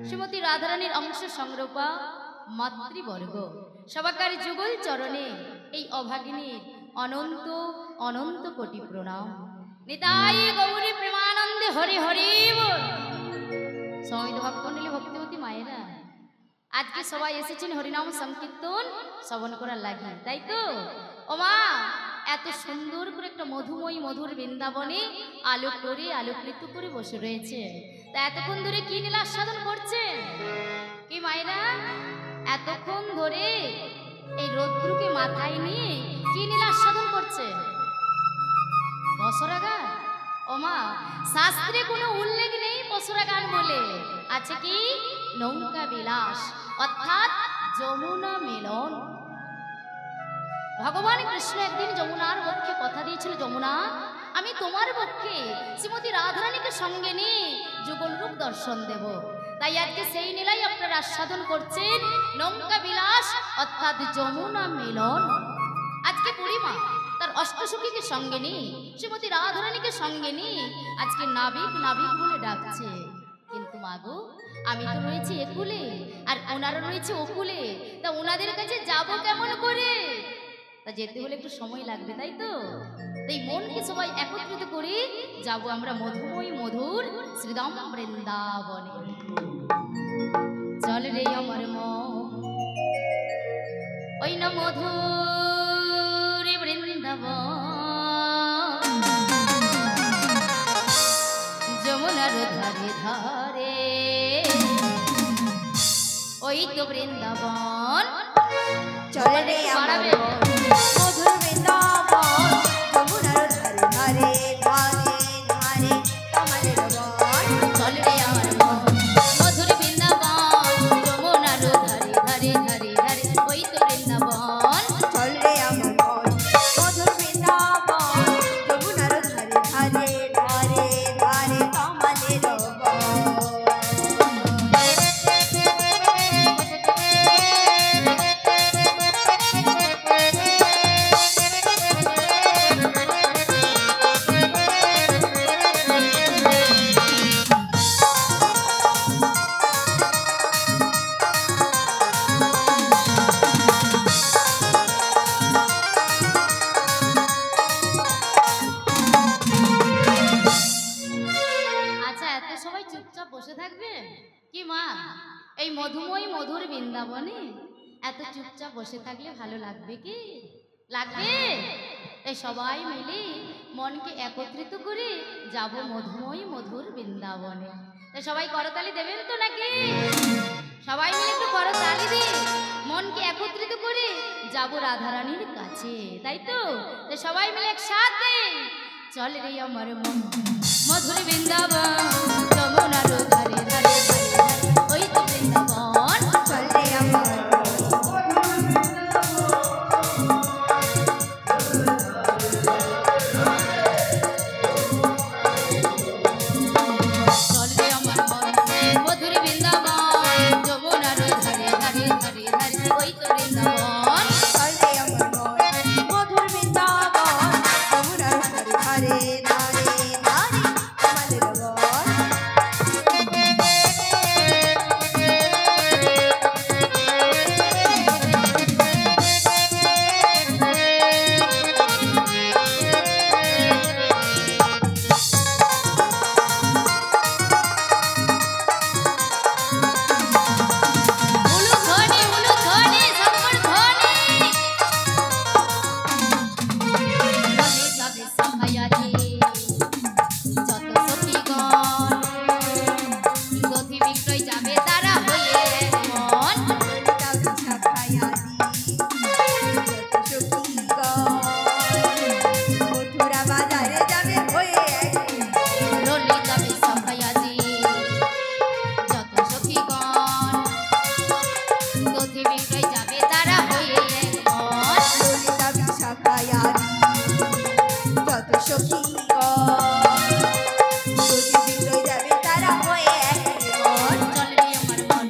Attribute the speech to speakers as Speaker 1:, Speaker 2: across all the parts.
Speaker 1: श्रीमती राधारानीर अंश संग्रपा मातृवर्ग सबाकारी जुगल चरणे अभागिनीर अनंत अनंत कोटि प्रणाम। निताई गौरी प्रेमानंदे हरि हरि बोल। समित भक्तमंडली भक्तिमती मायेरा आज के सबाई एसेछेन हरिनाम संकीर्तन श्रवण करार लागि ताई तो ओ मा এত সুন্দর করে একটা মধুময়ী মধুর বৃন্দাবনে আলোক করে আলোকৃত করে বসে রয়েছে। তা এতক্ষণ ধরে কি নীলা আস্বাদন করছেন কি মায়েরা? এতক্ষণ ধরে এই রৌদ্রকে মাথায় নিয়ে কি নীলা আস্বাদন করছে? বসরা গান। ও মা শাস্ত্রে কোনো উল্লেখ নেই বসরা গান বলে, আছে কি নৌকা বিলাস অর্থাৎ যমুনা মিলন। भगवान कृष्ण एक दिन যমুনার পক্ষে কথা দিয়েছিল, যমুনা আমি তোমার পক্ষে শ্রীমতী রাধারানীকে সঙ্গে নিয়ে যুগল রূপ দর্শন দেব। তাই আজকে সেই নীলাই আপনারা আস্বাদন করছেন নৌকা বিলাস অর্থাৎ যমুনা মিলন। আজকে পূর্ণিমা তার অষ্টসখীকে সঙ্গে নিয়ে শ্রীমতী রাধারানীকে সঙ্গে নিয়ে আজকে নাবিক নাবিক বলে ডাকছে। কিন্তু মাগো আমি তো রয়েছি একুলে আর ওনারা রয়েছে ওকুলে, তা ওনাদের কাছে যাব কেমন করে? তা যেতে হলে একটু সময় লাগবে তাই তো। তাই মনকে সবাই একত্রিত করে যাব আমরা মধুময় মধুর শ্রীধাম বৃন্দাবনে। চল রে আমার মন ওই না মধুর বৃন্দাবন, যমুনার ধারে ধারে ওই তো বৃন্দাবন।
Speaker 2: চল রে আমার মন মধুর বৃন্দাবন, যমুনার ধারে ধারে ধারে ধারে তোমাদের বন।
Speaker 1: চল রে আমার মন থাকবে কি মা? এই মধুময় মধুর বৃন্দাবনে এত চুপচাপ বসে থাকলে ভালো লাগবে কি? লাগবে? এই সবাই মিলে মনকে একত্রিত করে যাব মধুময় মধুর বৃন্দাবনে। তো সবাই করতালি দেবেন তো নাকি? সবাই মিলে একটু করতালি দিয়ে মনকে একত্রিত করে যাব রাধারানীর কাছে, তাই তো? তো সবাই মিলে একসাথে চল রে আমার মন মধুর বৃন্দাবন, যমুনার ধারে ধারে ধারে ধারে ওই তো বৃন্দাবন।
Speaker 2: চল রে আমার
Speaker 1: চল রে আমার মন মধুর বৃন্দাবন, যমুনার ধারে ধারে ধারে ধারে ওই তো বৃন্দাবন।
Speaker 2: চল রে আমার মন মধুর বৃন্দাবন, যমুনার ধারে ধারে ধারে ধারে আমাদের বন।
Speaker 1: উলুধ্বনি উলুধ্বনি সম্বরধ্বনি বলে যাবে সখায়াজি যত সখীগণ, গতি বিক্রয় যাবে তারা হয়ে মন।
Speaker 2: ললিতা বিশাখায়াদি যত সখীগণ, মথুরা বাজারে যাবে হয়ে
Speaker 1: ললিতা বিশাখায়াজি যত সখীগণ, গতি বিক্রয় যাবে তারা হয়ে মন।
Speaker 2: ললিতা বিশাখায়াদি যত সখীগণ, প্রতিদিন যাবে তারা হয়ে মন।
Speaker 1: চল রে আমার মন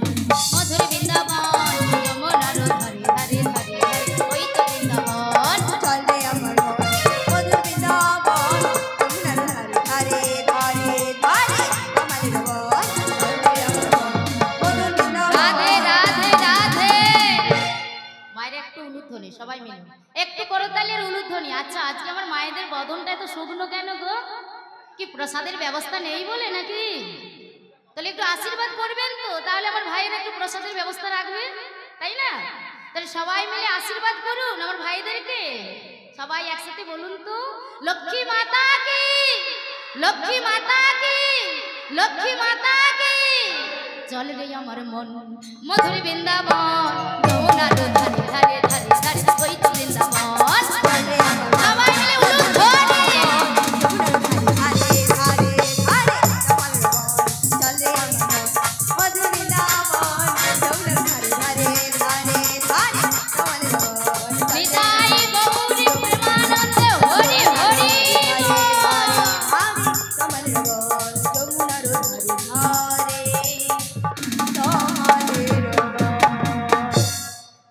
Speaker 1: মধুর বৃন্দাবন, যমুনার ধারে ধারে ধারে ধারে ওই তো বৃন্দাবন।
Speaker 2: চল রে আমার মন মধুর বৃন্দাবন, যমুনার ধারে ধারে ধারে ধারে আমাদের বন। চল রে আমার মন মধুর
Speaker 1: রাধে
Speaker 2: বৃন্দাবন।
Speaker 1: রাধে রাধে। মায়ের একটু উলুধ্বনি সবাই মিলে একটু করতালের উলুধ্বনি। আচ্ছা আজকে আমার মায়েদের বদনটা এত শুকনো কেন গো? কি প্রসাদের ব্যবস্থা নেই বলে নাকি? তাহলে একটু আশীর্বাদ করবেন তো, তাহলে আমার ভাইয়ের একটু প্রসাদের ব্যবস্থা রাখবে, তাই না? তাহলে সবাই মিলে আশীর্বাদ করুন আমার ভাইদেরকে। সবাই একসাথে বলুন তো, লক্ষ্মী মাতা কি, লক্ষ্মী মাতা কি, লক্ষ্মী মাতা কি। চল রে আমার মন মধুর বৃন্দাবন, যমুনার ধারে ধারে ধারে ধারে ওই তো বৃন্দাবন।
Speaker 2: চল রে আমার মন
Speaker 1: সবাই মিলে উলুধ্বনি।
Speaker 2: যমুনার ধারে ধারে ধারে আমাদের বন। চল রে আমার মন মধুর বৃন্দাবন, যমুনার ধারে ধারে ধারে ধারে আমাদের বন।
Speaker 1: নিতাই গৌরী প্রেমানন্দে হরি হরি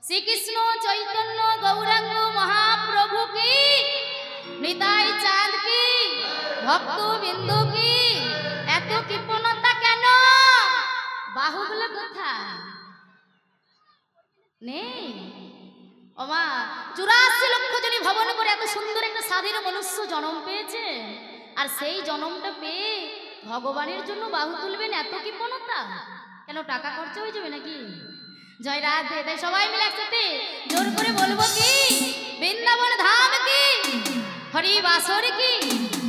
Speaker 1: শ্রীকৃষ্ণ চৈতন্য গৌরাঙ্গ মহাপ্রভু কি, নিতাই চাঁদ কি, ভক্ত বিন্দু কি। এত কৃপণতা কেন? বাহুগুলো কোথায়? নেই ওমা, 84 লক্ষ জনী ভবন করে এত সুন্দর একটা স্বাধীন মনুষ্য জন্ম পেয়েছে, আর সেই জন্মটা পেয়ে ভগবানের জন্য বাহু তুলবেন, এত কৃপণতা কেন? টাকা খরচা হয়ে যাবে নাকি? জয় রাধে। তাই সবাই মিলে একসাথে জোর করে বলবো কি, বৃন্দাবন ধাম কি, হরি বাসর কি,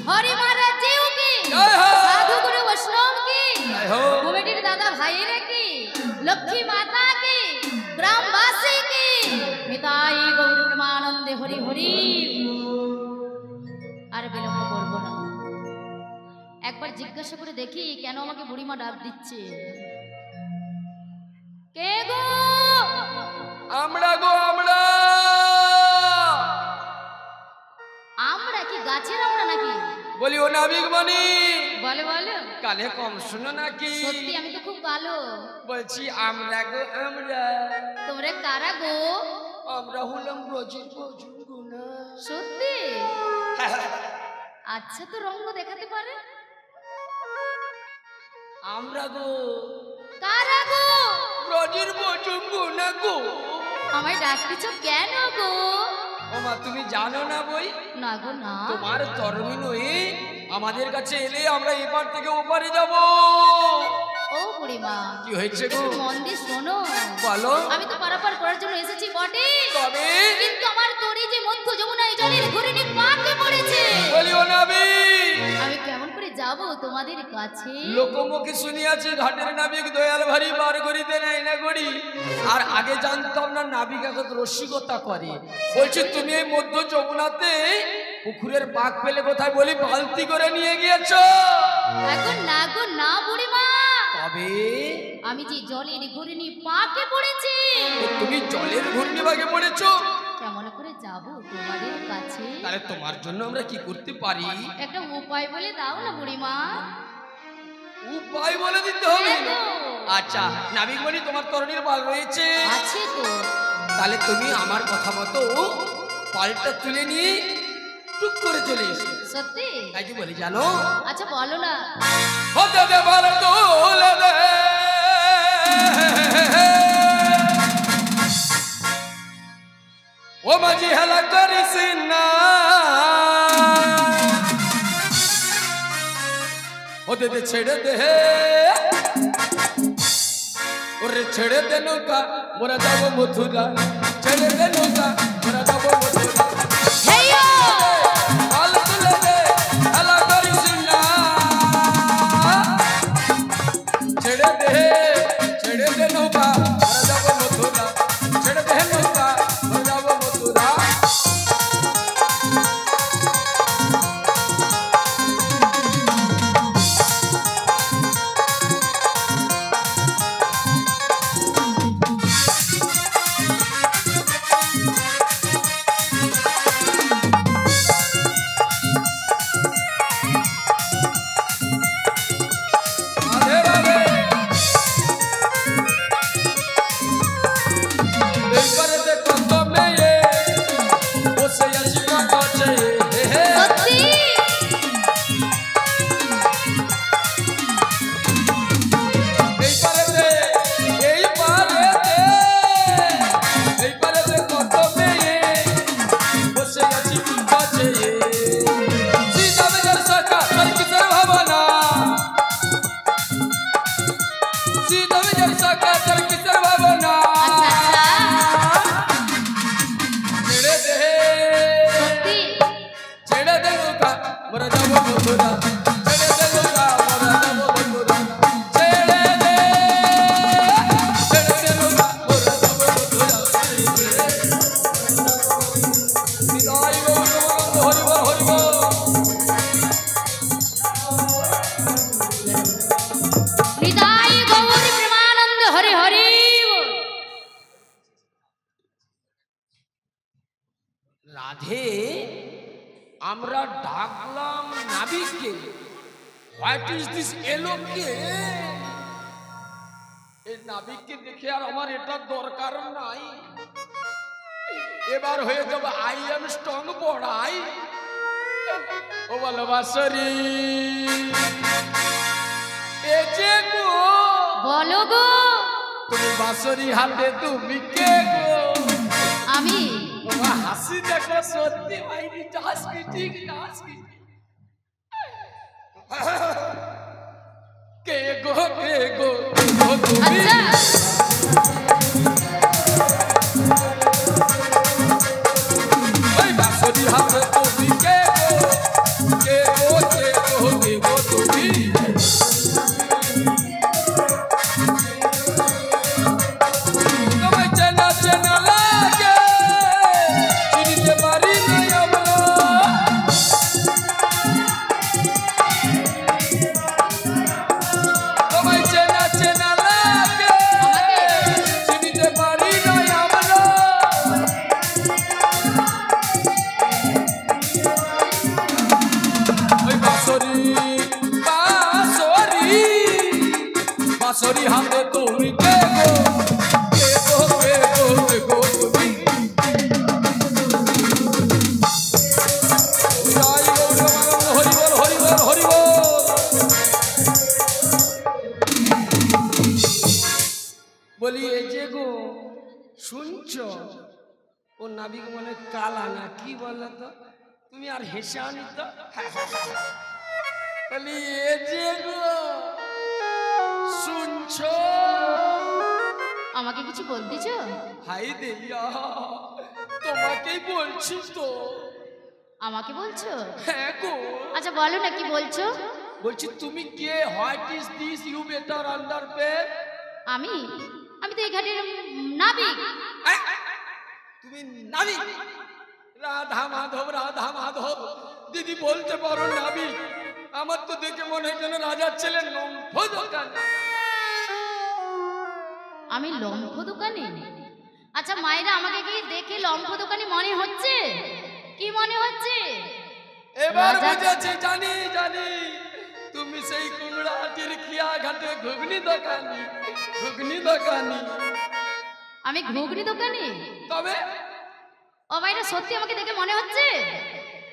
Speaker 1: হরি মহারাজ জিউ কি, সাধু গুরু বৈষ্ণব কি, কমিটির দাদা ভাইয়েরা কি, লক্ষ্মী মাতা কি, গ্রামবাসী কি। নিতাই গৌর প্রেমানন্দে হরি হরি। আর বিলম্ব করবো না, একবার জিজ্ঞাসা করে দেখি কেন আমাকে বুড়িমা ডাক দিচ্ছে। কে গো?
Speaker 3: আমরা গো আমরা।
Speaker 1: আমরা কি গাছের আমরা নাকি?
Speaker 3: বলি ও নাবিক মনি,
Speaker 1: বলো বলো।
Speaker 3: কানে কম শুনো নাকি?
Speaker 1: সত্যি আমি তো খুব কালো।
Speaker 3: বলছি আমরা গো আমরা।
Speaker 1: তোমরা কারা গো?
Speaker 3: আমরা হলাম ব্রজের বজুন গুনা।
Speaker 1: সত্যি? আচ্ছা তো রঙ্গ দেখাতে পারে।
Speaker 3: আমরা গো
Speaker 1: কারা গো?
Speaker 3: ব্রজের বজুন গুনা গো।
Speaker 1: আমায় ডাকতেছ কেন গো?
Speaker 3: ওমা তুমি জানো না বই?
Speaker 1: না গো না।
Speaker 3: তোমার তরমিন হয়ে আমাদের কাছে এলে আমরা এপার থেকে ওপারে যাব।
Speaker 1: ও ও বুড়িমা,
Speaker 3: কি হয়েছে গো?
Speaker 1: একটু মন দিয়ে শোনো।
Speaker 3: বলো।
Speaker 1: আমি তো পারাপার করার জন্য এসেছি বটে,
Speaker 3: তবে
Speaker 1: কিন্তু আমার তরি যে মধ্য যমুনায় জলের ঘুরিনি পাকে পড়েছে।
Speaker 3: বলিও নাবি,
Speaker 1: আমি কেমন করে যাব তোমাদের কাছে?
Speaker 3: লোকমুখে শুনিয়াছি ঘাটের নাবিক দয়াল ভারী বার করিতে নাই না করি। আর আগে জানতাম না নাবিক এখন রসিকতা করে। বলছি তুমি এই মধ্য যমুনাতে পুকুরের পাক পেলে কোথায় বলি বালতি করে নিয়ে গিয়েছো?
Speaker 1: এখন না গো না বুড়িমা,
Speaker 3: তবে
Speaker 1: আমি যে জলের ঘুরিনি পাকে পড়েছি।
Speaker 3: তুমি জলের ঘূর্ণি ভাগে পড়েছো?
Speaker 1: কেমন করে যাব তোমাদের কাছে?
Speaker 3: তাহলে তোমার জন্য আমরা কি করতে পারি?
Speaker 1: একটা উপায় বলে দাও না বুড়িমা।
Speaker 3: উপায় বলে দিতে হবে।
Speaker 1: হ্যাঁ গো।
Speaker 3: আচ্ছা নাবিক বলি তোমার তরুণীর বাল রয়েছে,
Speaker 1: আছে তো।
Speaker 3: তাহলে তুমি আমার কথা মতো পালটা তুলে নিয়ে টুক করে চলে এসো।
Speaker 1: সত্যি?
Speaker 3: তাই কি বলি জানো?
Speaker 1: আচ্ছা বলো না।
Speaker 3: হতে দে বাল তুলে দে, ও মাঝি হেলা করিস না, ওতে দে ছেড়ে দে, ওরে ছেড়ে দে নৌকা মোরা যাবো মথুরা, ছেড়ে দে নৌকা মোরা যাবো মথুরা।
Speaker 1: হেইয়ো!
Speaker 3: বাল তুলে দে হেলা করিস না, ছেড়ে দে নৌকা মোরা যাবো মথুরা, ছেড়ে দে নৌকা মোরা যাবো মথুরা। রাধে রাধে। এইবারেতে কত মেয়ে বসে আছি কাছে, হে হে।
Speaker 1: সত্যি?
Speaker 3: এইবারেতে কত মেয়ে বসে আছি কাছে, সিজাবে যার সকা তার কিসের ভাবনা, সিজাবে যার সকা তার কিসের ভাবনা।
Speaker 1: আচ্ছা আচ্ছা।
Speaker 3: ছেড়ে দে,
Speaker 1: সত্যি?
Speaker 3: ছেড়ে দে নৌকা মোরা যাবো মথুরা, ছেড়ে দে নৌকা মোরা যাবো মথুরা, ছেড়ে দে, ছেড়ে দে নৌকা মোরা যাবো মথুরা। হৃদয় গৌর হরি বল হরি বল।
Speaker 1: হৃদয় গৌরী প্রেমানন্দ হরি হরি বল।
Speaker 3: রাধে, আমরা ডাকলাম নাবিককে, হোয়াট ইজ দিস এলোকে? এই নাবিককে দেখে আর আমার এটা দরকার নাই। এবার হয়ে যাবে আই এম স্ট্রং বড়াই। ও ভালোবাসরি এ যে গো,
Speaker 1: বলো গো।
Speaker 3: তুমি বাসরি হাতে তুমি কে গো?
Speaker 1: আমি?
Speaker 3: বাবা হাসি দেখো সত্যি ভাইনি চাস কি ঠিক নাচ কি কে গো কে গো তুমি?
Speaker 1: আচ্ছা।
Speaker 3: ওই বাসরি হাতে তুমি কে গো, কে গো কে গো কে গো তুমি? তোমায় চেনা চেনা লাগে, চিনতে পারি না আমরা। তোমায় চেনা চেনা লাগে, চিনতে পারি না আমরা। ওই বাঁশরি বাঁশরি বাঁশরি হাতে তুমি কে গো, কে গো কে গো কে গো তুমি? জয় গৌর মানন্দ হরি বল হরি বল হরি বল। বলি এই যে গো শুনছো, ও নাবিক মনে কালা না কি বলো তো, তুমি আর হেসে আনি তো। বলি এ যে গো শুনছো?
Speaker 1: আমাকে কিছু বলতেছ?
Speaker 3: হাই দেইয়া, তোমাকেই বলছি তো।
Speaker 1: আমাকে বলছো?
Speaker 3: হ্যাঁ গো।
Speaker 1: আচ্ছা বলো না কি বলছো।
Speaker 3: বলছি তুমি কে? What is this you better আন্ডারপেয়ার?
Speaker 1: আমি আমি তো এই ঘাটের নাবিক।
Speaker 3: তুমি নাবিক? রাধা মাধব, রাধা মাধব, দিদি বলতে পারো নাবিক? আমার তো দেখে মনে হয় যেন রাজার ছেলে লম্ফ দোকান।
Speaker 1: আমি লম্ফ দোকানি? আচ্ছা মায়েরা আমাকে কি দেখে লম্ফ দোকানি মনে হচ্ছে? কি মনে হচ্ছে?
Speaker 3: এবার
Speaker 1: রাজা-
Speaker 3: বুঝেছি, জানি জানি, তুমি সেই কুমড়াটির খিয়া ঘাটে ঘুগনি দোকানি, ঘুগনি দোকানি।
Speaker 1: আমি ঘুগনি দোকানি?
Speaker 3: তবে
Speaker 1: ও মায়েরা সত্যি আমাকে দেখে মনে হচ্ছে?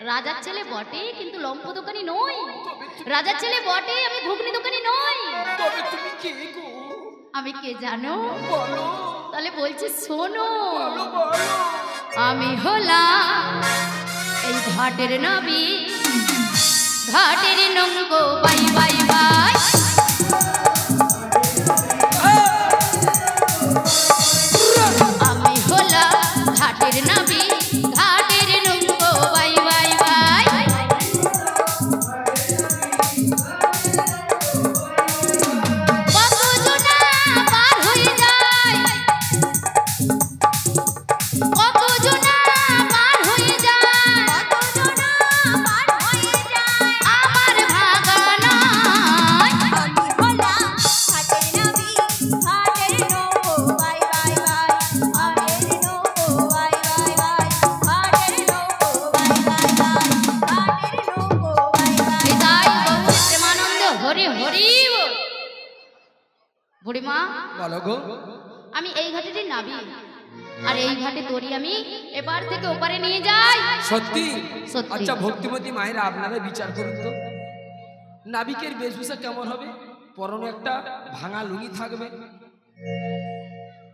Speaker 1: রাজার ছেলে বটে কিন্তু লম্ফ দোকানি নই। রাজার ছেলে বটে, আমি ঘুগনি দোকানি নই।
Speaker 3: তবে তুমি কে গো?
Speaker 1: আমি কে জানো?
Speaker 3: বলো
Speaker 1: তাহলে বলছি শোনো।
Speaker 3: বলো বলো।
Speaker 1: আমি হলাম এই ঘাটের নবী, ঘাটের নঙ্গ বাই বাই বাই। আমি হলাম ঘাটের নবী, ঘাটের নঙ্গ বাই বাই বাই। কতজনা পার হয়ে যায়, কতজনা পার হয়ে যায়,
Speaker 2: কতজনা পার হয়ে যায়,
Speaker 1: আমার ভাগা নয়।
Speaker 2: আমি হলাম ঘাটের নবী, ঘাটের নৌকো বাই বাই বাই, ঘাটের নৌকো বাই বাই বাই, ঘাটের নৌকো বাই বাই বাই, ঘাটের নৌকো বাই বাই
Speaker 1: হৃদয়
Speaker 2: বাই।
Speaker 1: বহু প্রেমানন্দ হরি হরি বল। বুড়িমা,
Speaker 3: বলো গো।
Speaker 1: আমি এই ঘাটেরই নাবি, আর এই ঘাটে তোরি আমি এপার থেকে ওপারে নিয়ে যাই।
Speaker 3: সত্যি?
Speaker 1: সত্যি।
Speaker 3: আচ্ছা ভক্তিমতী মায়েরা আপনারা বিচার করুন তো, নাবিকের বেশভূষা কেমন হবে? পরনে একটা ভাঙা লুঙ্গি থাকবে,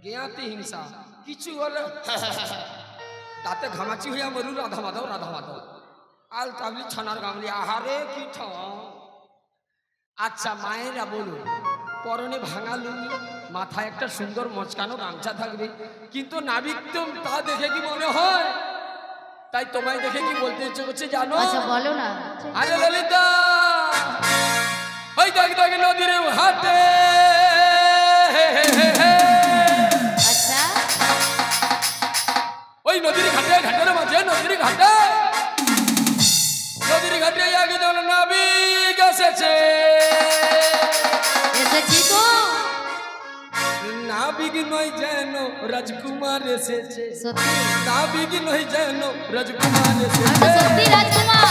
Speaker 3: গেয়াতে হিংসা, কিছু হলো তাতে ঘামাচি হইয়া মরু রাধা মাধব, রাধা মাধব, আল কাবলি ছানার গামলি, আহারে কি ঠাও। আচ্ছা মায়েরা বলুন, পরনে ভাঙা লুঙ্গি, মাথায় একটা সুন্দর মচকানো গামছা থাকবে, কিন্তু নাবিক তো তা দেখে কি মনে হয়? তাই তোমায় দেখে কি বলতে ইচ্ছে করছে জানো?
Speaker 1: আচ্ছা বলো না।
Speaker 3: আরে ললিতা, ওই দেখ দেখ নদীর ঘাটে,
Speaker 1: আচ্ছা
Speaker 3: ওই নদীর ঘাটে, ঘাটের মাঝে নদীর ঘাটে, নদীর ঘাটে একজন নাবিক এসেছে।
Speaker 1: এসেছি তো।
Speaker 3: নাবিক নয় যেন রাজকুমার এসেছে,
Speaker 1: সত্যি?
Speaker 3: নাবিক নয় যেন রাজকুমার
Speaker 1: আমি তো
Speaker 3: এসেছে।
Speaker 1: সত্যি রাজকুমার।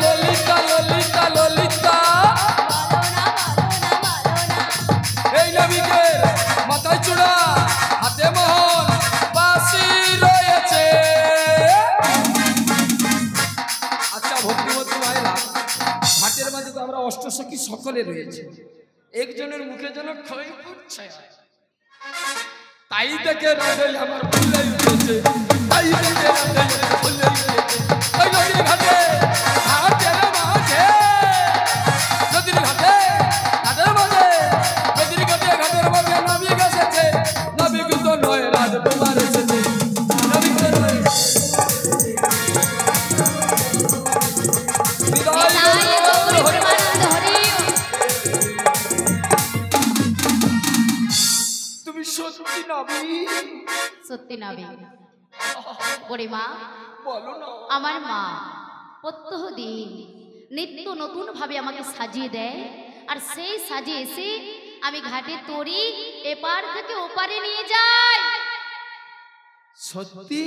Speaker 3: ললিতা ললিতা ললিতা,
Speaker 2: বলো না বলো না বলো না,
Speaker 3: এই নাবিকের মাথায় চূড়া, হাতে মোহন, বাঁশি রয়েছে। আচ্ছা ভক্তিমতী মায়েরা, ঘাটের মাঝে তো আমরা অষ্টসখী সকলে রয়েছে, একজনের মুখে যেন খই ফুটছে, তাই দেখে হৃদয় আমার ফুলে উঠেছে, তাই দেখে হৃদয় আমার ফুলে উঠেছে। ওই নদীর ঘাটে, ঘাটের মাঝে, নদীর ঘাটে, ঘাটের মাঝে, নদীর ঘাটে, ঘাটের মাঝে নাবিক এসেছে। নাবিক তো নয়, রাজকুমার এসেছে, নাবিক তো নয়। বিদায়
Speaker 1: হৃদয়
Speaker 3: বলো,
Speaker 1: গৌরী
Speaker 3: হরি বল।
Speaker 1: প্রেমানন্দ হরি।
Speaker 3: তুমি সত্যি নাবিক?
Speaker 1: সত্যি নাবিক। বুড়িমা,
Speaker 3: বলো না।
Speaker 1: আমার মা প্রত্যহ দিন নিত্য নতুন ভাবে আমাকে সাজিয়ে দেয়, আর সেই সাজে এসে আমি ঘাটে তরি এপার থেকে ওপারে নিয়ে যাই।
Speaker 3: সত্যি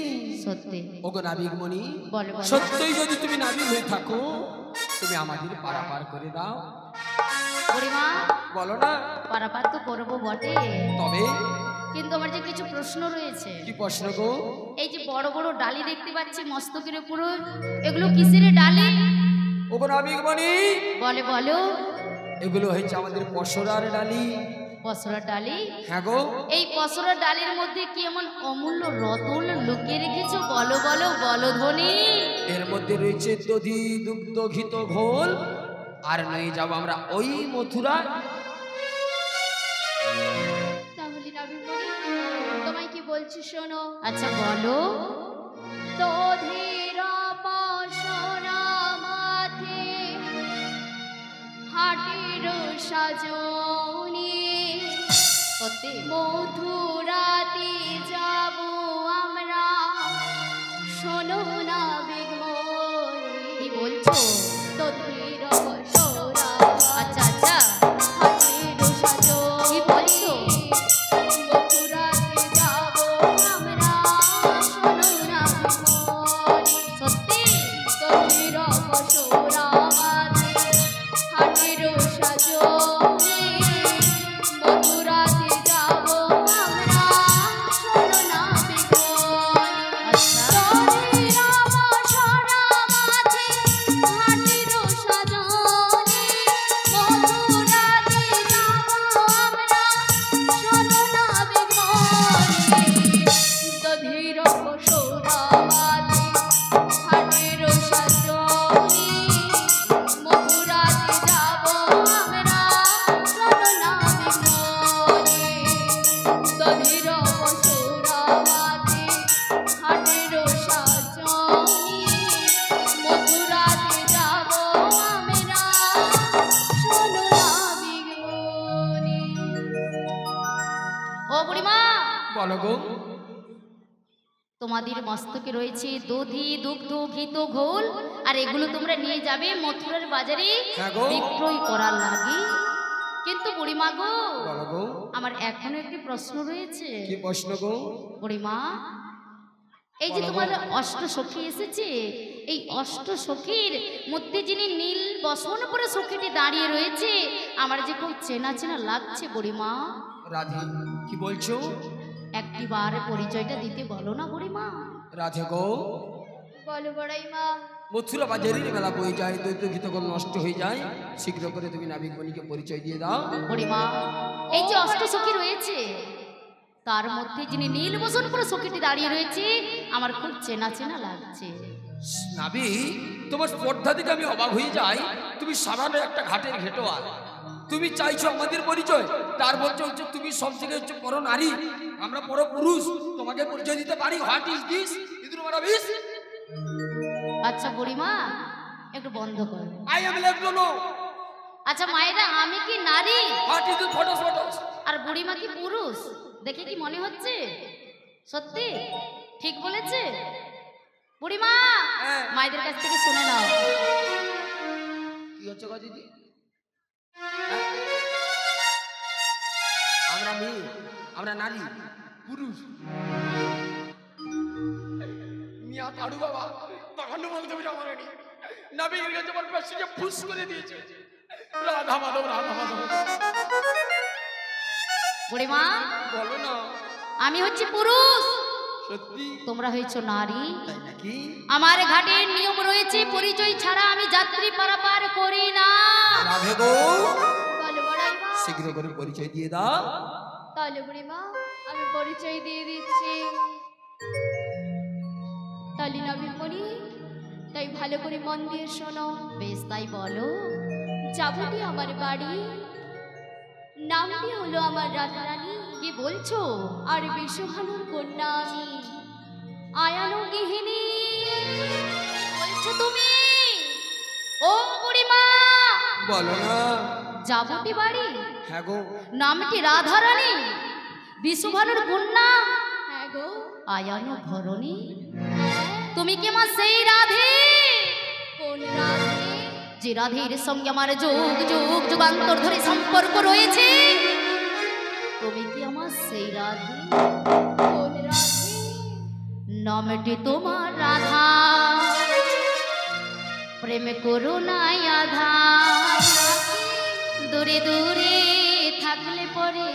Speaker 1: সত্যি।
Speaker 3: ওগো নাবিকমণি,
Speaker 1: বলো বলো।
Speaker 3: সত্যই যদি তুমি নাবিক হয়ে থাকো, তুমি আমাদের পারাপার করে দাও।
Speaker 1: বুড়িমা,
Speaker 3: বলো না।
Speaker 1: পারাপার তো করবো বটে,
Speaker 3: তবে
Speaker 1: কিন্তু আমার যে কিছু প্রশ্ন রয়েছে।
Speaker 3: কি প্রশ্ন গো?
Speaker 1: এই যে বড় বড় ডালি দেখতে পাচ্ছি মস্তকের উপর, এগুলো কিসের ডালি?
Speaker 3: ওগো নাবিকমণি,
Speaker 1: বলে বলো।
Speaker 3: এগুলো হচ্ছে আমাদের পশরার ডালি।
Speaker 1: পসরা ডালি?
Speaker 3: হ্যাঁ গো।
Speaker 1: এই পসরা ডালির মধ্যে কি এমন অমূল্য রতন লুকিয়ে রেখেছো? বলো বলো বলো ধ্বনি।
Speaker 3: এর মধ্যে রয়েছে দধি দুগ্ধ ঘিত ঘোল, আর নিয়ে যাবো আমরা ওই মথুরা।
Speaker 2: তাহলে নাবিকমণি, তোমায় কি বলছি শোনো।
Speaker 1: আচ্ছা বলো।
Speaker 2: দধির পশরা মাথে হাটের সাজনি,
Speaker 1: সত্যি?
Speaker 2: মথুরাতে যাব আমরা, শোনো নাবিকমণি।
Speaker 1: কি বলছো?
Speaker 2: দধির পশরা
Speaker 1: আচ্ছা আচ্ছা,
Speaker 2: হাটের সাজনি,
Speaker 1: কি বলছো?
Speaker 2: মথুরাতে যাব আমরা, শোনো নাবিকমণি।
Speaker 1: সত্যি?
Speaker 2: দধির পশরা মাথে হাটের সাজনি, মথুরাতে যাব আমরা, শোনো নাবিকমণি।
Speaker 1: আচ্ছা।
Speaker 2: দধির পশরা মাথে হাটের সাজনি, মথুরাতে যাব আমরা, শোনো নাবিকমণি। দধির পশরা মাথে হাটের সাজনি, মথুরাতে যাব আমরা, শোনো নাবিকমণি। দধির পশরা মাথে হাটের সাজনি, মথুরাতে যাব আমরা, শোনো নাবিকমণি।
Speaker 1: ও বুড়িমা,
Speaker 3: বলো গো।
Speaker 1: তোমাদের মস্তকে রয়েছে দধি দুগ্ধ ঘিত ঘোল, আর এগুলো তোমরা নিয়ে যাবে মথুরার বাজারে
Speaker 3: হ্যাঁ গো।
Speaker 1: বিক্রয় করার লাগে। কিন্তু বুড়িমা গো,
Speaker 3: বলো গো।
Speaker 1: আমার এখনো একটি প্রশ্ন রয়েছে।
Speaker 3: কি প্রশ্ন গো?
Speaker 1: বুড়িমা, এই যে
Speaker 3: বলো গো।
Speaker 1: তোমার অষ্ট সখী এসেছে, এই অষ্ট সখীর মধ্যে যিনি নীল বসন পরে সখীটি দাঁড়িয়ে রয়েছে, আমার যে খুব চেনা চেনা লাগছে বুড়িমা।
Speaker 3: রাধে, কি বলছো?
Speaker 1: একটিবার পরিচয়টা দিতে বলো না বুড়িমা।
Speaker 3: রাধে গো,
Speaker 2: বলো বড়াইমা।
Speaker 3: মথুরা বাজারের মেলা বই যায়, দৈত্য গীতগুলো নষ্ট হয়ে যায়, শীঘ্র করে তুমি নাবিকমণিকে পরিচয় দিয়ে দাও।
Speaker 1: বুড়িমা, এই যে অষ্ট সখী রয়েছে, তার মধ্যে যিনি নীল বসন পরে সখীটি দাঁড়িয়ে রয়েছে, আমার খুব চেনা চেনা লাগছে।
Speaker 3: নাবি, তোমার স্পর্ধা থেকে আমি অবাক হয়ে যাই। তুমি সামান্য একটা ঘাটের ঘেটোয়ার, তুমি চাইছো আমাদের পরিচয়, তার মধ্যে হচ্ছে তুমি সব থেকে হচ্ছে বড় নারী, আমরা বড় পুরুষ, তোমাকে পরিচয় দিতে পারি। What is this? ইদুর মারা বিস?
Speaker 1: আচ্ছা বুড়িমা, একটু বন্ধ কর।
Speaker 3: I am left no.
Speaker 1: আচ্ছা মায়েরা, আমি কি নারী
Speaker 3: what is this? Photos photos.
Speaker 1: আর বুড়িমা কি পুরুষ? দেখে কি মনে হচ্ছে? সত্যি ঠিক বলেছে বুড়িমা?
Speaker 3: হ্যাঁ।
Speaker 1: মায়েদের কাছ থেকে শুনে নাও।
Speaker 3: কি হচ্ছে গো দিদি? হ্যাঁ? আমরা মেয়ে, আমরা নারী, পুরুষ। মিয়া তাড়ু বাবা তখন বলতে হবে আমার নাবিকের কাছে আমার পেছনে ফুস করে দিয়েছে। রাধা মাধব, রাধা মাধব।
Speaker 1: বুড়িমা,
Speaker 3: বলো না।
Speaker 1: আমি হচ্ছি পুরুষ,
Speaker 3: সত্যি?
Speaker 1: তোমরা হয়েছো নারী।
Speaker 3: তাই নাকি?
Speaker 1: আমার ঘাটের নিয়ম রয়েছে, পরিচয় ছাড়া আমি যাত্রী পারাপার করি না।
Speaker 3: রাধে গো,
Speaker 2: বলো বড়াইমা।
Speaker 3: শীঘ্র করে পরিচয় দিয়ে দাও।
Speaker 2: তাহলে বুড়িমা, আমি পরিচয় দিয়ে দিচ্ছি। তাহলে নাবিকমণি, তাই ভালো করে মন দিয়ে শোনো।
Speaker 1: বেশ, তাই বলো।
Speaker 2: যাবটি আমার বাড়ি, নামটি হলো আমার রাধারানী।
Speaker 1: কি বলছো?
Speaker 2: আর বিশ্বভানুর কন্যা আমি, আয়ানো গৃহিণী।
Speaker 1: কি বলছো তুমি? ও বুড়িমা,
Speaker 3: বলো না।
Speaker 1: যাবটি বাড়ি,
Speaker 3: হ্যাঁ গো।
Speaker 1: নামটি রাধারানী, বিশ্বভানুর কন্যা,
Speaker 2: হ্যাঁ গো।
Speaker 1: আয়ানো ভরণী।
Speaker 2: হ্যাঁ,
Speaker 1: তুমি কি আমার সেই রাধে?
Speaker 2: কোন রাধে?
Speaker 1: যে রাধের সঙ্গে আমার যুগ যুগ যুগান্তর ধরে সম্পর্ক রয়েছে, তুমি কি আমার সেই রাধে?
Speaker 2: কোন রাধে?
Speaker 1: নামটি তোমার রাধা, প্রেম করো না আধা, দূরে দূরে থাকলে পরে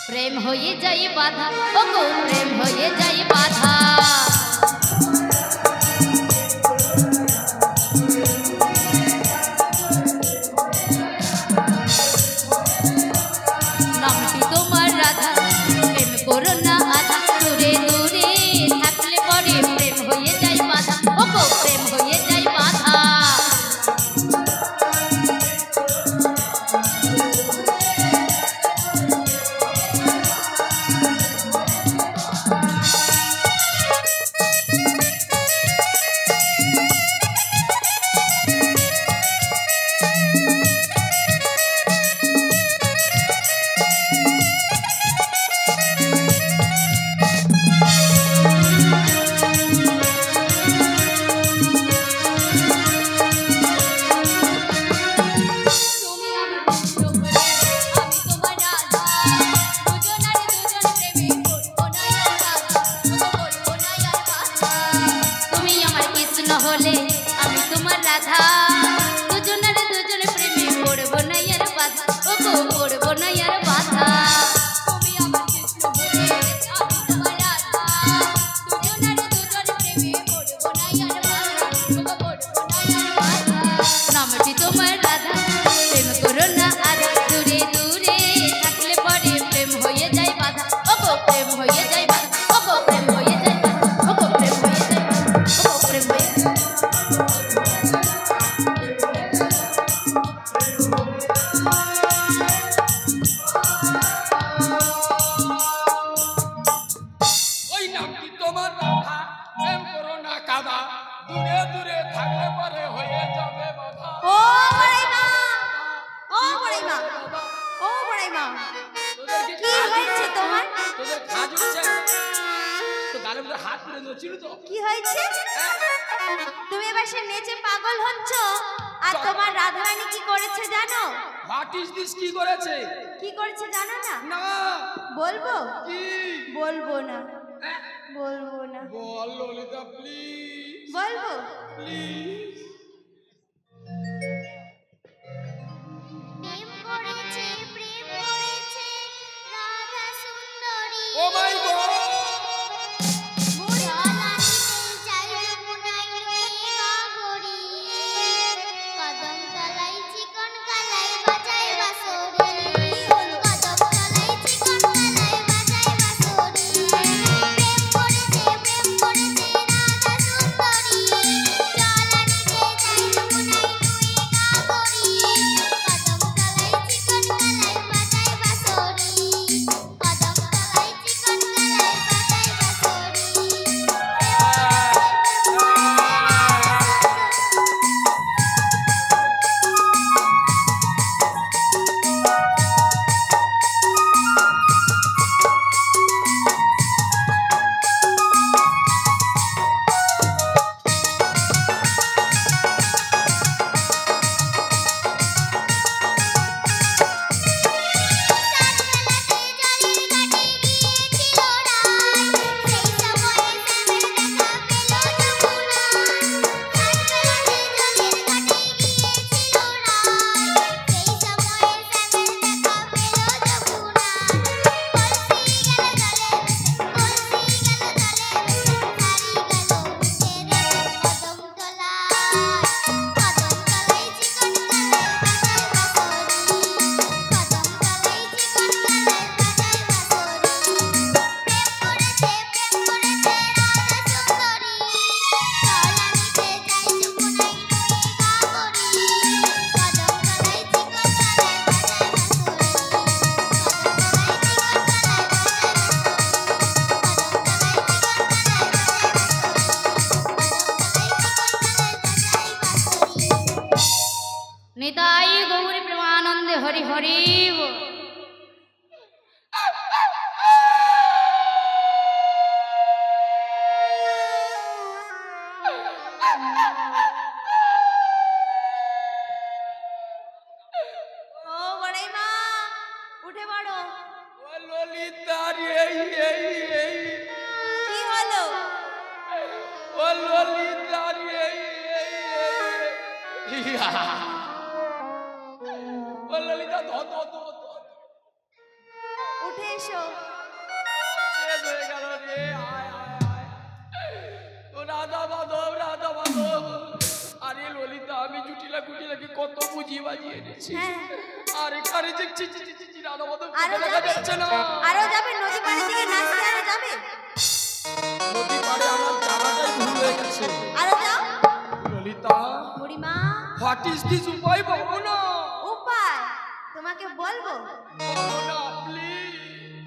Speaker 1: প্রেম হয়ে যায় বাধা, ও গো প্রেম হয়ে যায় বাধা। নামটি তোমার রাধা, প্রেম করো না আধা, দূরে দূরে থাকলে পরে প্রেম হয়ে যায় বাধা, ও গো প্রেম হয়ে যায় বাধা। হলে আমি তোমার রাধা, দুজনের দুজন প্রেমে পড়বো না আর বাধা, ও গো পড়বো না আর বাধা। তুমি আমার কৃষ্ণ হলে আমি তোমার রাধা, দুজনের দুজন প্রেমে পড়বো না আর বাধা, ও গো পড়বো না আর বাধা। নামটি তোমার রাধা, প্রেম করো না আধা, দূরে দূরে থাকলে পরে প্রেম হয়ে যায় বাধা, ও গো প্রেম হয়ে যায় বাধা, ও গো প্রেম হয়ে যায় বাধা, ও গো প্রেম হয়ে যায় বাধা, ও গো প্রেম হয়ে যায়।
Speaker 3: ওই নামটি তোমার রাধা, প্রেম করো না কাদা, দূরে দূরে থাকলে পরে হয়ে যাবে বাধা।
Speaker 2: ও বড়াইমা, ও বড়াইমা, ও বড়াইমা,
Speaker 3: তোদের
Speaker 2: কি হয়েছে তোমার?
Speaker 3: তোদের কাজ হচ্ছে তো গালের মধ্যে হাত পুরে দিয়েছিল তো।
Speaker 2: কি হয়েছে? তুমি এবার সে নেচে পাগল হচ্ছ, আর তোমার রাধারানী কি করেছে জানো?
Speaker 3: What is this? কি করেছে?
Speaker 2: কি করেছে জানো না?
Speaker 3: না
Speaker 2: বলবো?
Speaker 3: কি
Speaker 2: বলবো না, বলবো না।
Speaker 3: বল ললিতা প্লিজ,
Speaker 2: বলবো?
Speaker 3: প্লিজ।
Speaker 1: প্রেম করেছে রাধা সুন্দরী,
Speaker 3: ও মাই গড,
Speaker 1: কদম তলায় চিকন কালাই বাজায় বাঁশরি, কদম তলায় চিকন কালাই বাজায় বাঁশরি। প্রেম করেছে রাধা সুন্দরী, জলানিতে যাই যমুনায় নুয়ে গাগরি, কদম তলায় চিকন কালাই বাজায় বাঁশরি, কদম তলায় চিকন কালাই বাজায় বাঁশরি। নিতাই গৌরী প্রেমানন্দে হরি হরি বল।
Speaker 2: ও বড়াইমা, উঠে পড়ো।
Speaker 3: ও ললিতা রে, এই
Speaker 2: কি হলো?
Speaker 3: ললিতা রে ও ললিতা
Speaker 2: উঠে এসো।
Speaker 3: শেষ হয়ে গেল রে। আয় আয় আয় ও রাধা মাধব আরে ললিতা আমি জুটিলা কুটিলাকে কত বুঝিয়ে বাজিয়ে এনেছি
Speaker 2: হ্যাঁ।
Speaker 3: আর এখানে যে রাধা মাধব
Speaker 2: আরো
Speaker 3: দেখা
Speaker 2: যাবে?
Speaker 3: যাচ্ছে না।
Speaker 2: আরো যাবে নদী পাড়ের দিকে নাচতে? আরো যাবে?
Speaker 3: নদী পাড়ে আমার জায়গাটাই ভুল হয়ে গেছে।
Speaker 2: আরো যাও।
Speaker 3: ললিতা
Speaker 2: বুড়িমা
Speaker 3: হোয়াট ইজ দিস উপায় বলো না।
Speaker 2: উপায় তোমাকে বলবো?
Speaker 3: বলো না প্লিজ।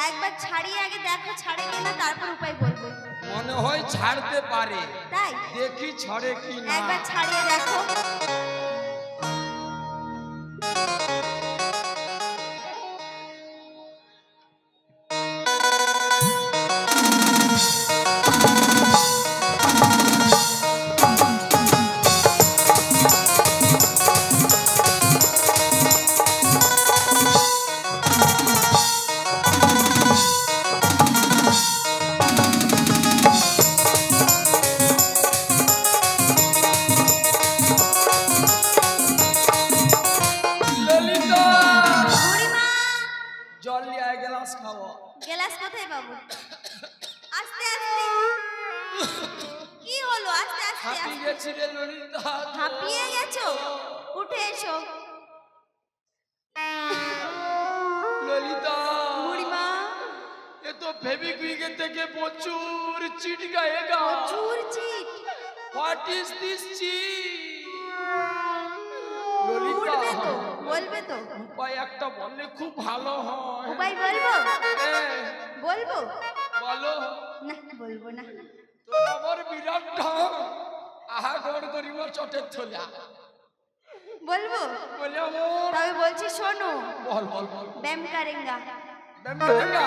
Speaker 2: একবার ছাড়িয়ে আগে দেখো ছাড়ে কিনা, তারপর উপায় বলবো।
Speaker 3: মনে হয় ছাড়তে পারে,
Speaker 2: তাই
Speaker 3: দেখি ছাড়ে কি না।
Speaker 2: একবার ছাড়িয়ে দেখো।
Speaker 3: ললিতা
Speaker 2: বুড়িমা
Speaker 3: জল নিয়ে আয়, গ্লাস খাওয়া।
Speaker 2: গ্লাস কোথায় পাবো? আস্তে আস্তে। কি হলো? আস্তে আস্তে
Speaker 3: হাঁপিয়ে
Speaker 2: আস্তে।
Speaker 3: গেছি রে ললিতা।
Speaker 2: হাঁপিয়ে গেছো? উঠে এসো।
Speaker 3: ললিতা
Speaker 2: বুড়িমা
Speaker 3: এ তো ফেবিকুইকে থেকে প্রচুর চিট গায়েগা।
Speaker 2: প্রচুর cheat.
Speaker 3: What is this cheat? Lalita
Speaker 2: উঠবে তো, বলবে তো?
Speaker 3: উপায় একটা বললে খুব ভালো হয়।
Speaker 2: উপায় বলবো?
Speaker 3: এ,
Speaker 2: বলবো
Speaker 3: বলো।
Speaker 2: না, বলবো না।
Speaker 3: তোর আমার বিরাট ঢং। আহা গড় করিব চটের থলা।
Speaker 2: বলবো?
Speaker 3: বলে আমার
Speaker 2: তবে বলছি শোনো।
Speaker 3: বল বল বল।
Speaker 2: ব্যায়াম করেঙ্গা।
Speaker 3: ব্যায়াম করেঙ্গা,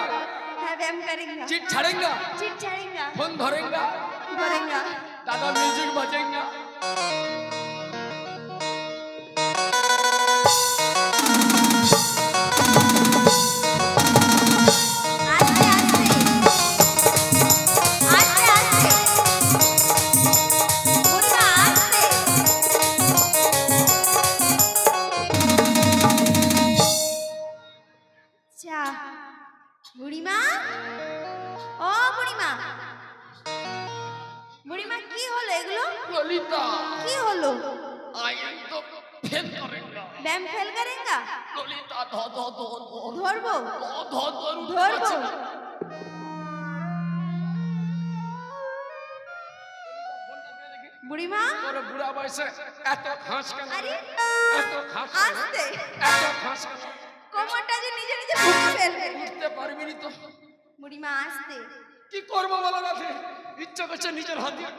Speaker 2: হ্যাঁ ব্যায়াম করেঙ্গা।
Speaker 3: चिट छड़ेंगा,
Speaker 2: चिट छड़ेंगा।
Speaker 3: फोन धरेंगा,
Speaker 2: धरेंगा।
Speaker 3: दादा म्यूजिक बजेंगा।
Speaker 2: आस्ते आस्ते आस्ते आस्ते बुढ़िया आस्ते। चा বুড়িমা, ও বুড়িমা, বুড়িমা কি হলো এগুলো?
Speaker 3: ललिता,
Speaker 2: কি হলো?
Speaker 3: आई एम तो फेल करेंगा।
Speaker 2: ব্যায়াম ফেল করেঙ্গা?
Speaker 3: ललिता धो धो धो धो
Speaker 2: ধরবো?
Speaker 3: धो धो
Speaker 2: ধরবো? বুড়িমা
Speaker 3: তোর বুড়া বয়সে এত ঘাস কেন?
Speaker 2: আরে
Speaker 3: এত ঘাস
Speaker 2: আস্তে।
Speaker 3: এত ঘাস কেন?
Speaker 2: কোমরটা যে নিজে নিজে ভেঙে ফেলবে।
Speaker 3: উঠতে পারবি না তো।
Speaker 2: বুড়িমা আস্তে
Speaker 3: কি করবো বলো রাতে? ইচ্ছা করছে নিজের হাত দিয়ে।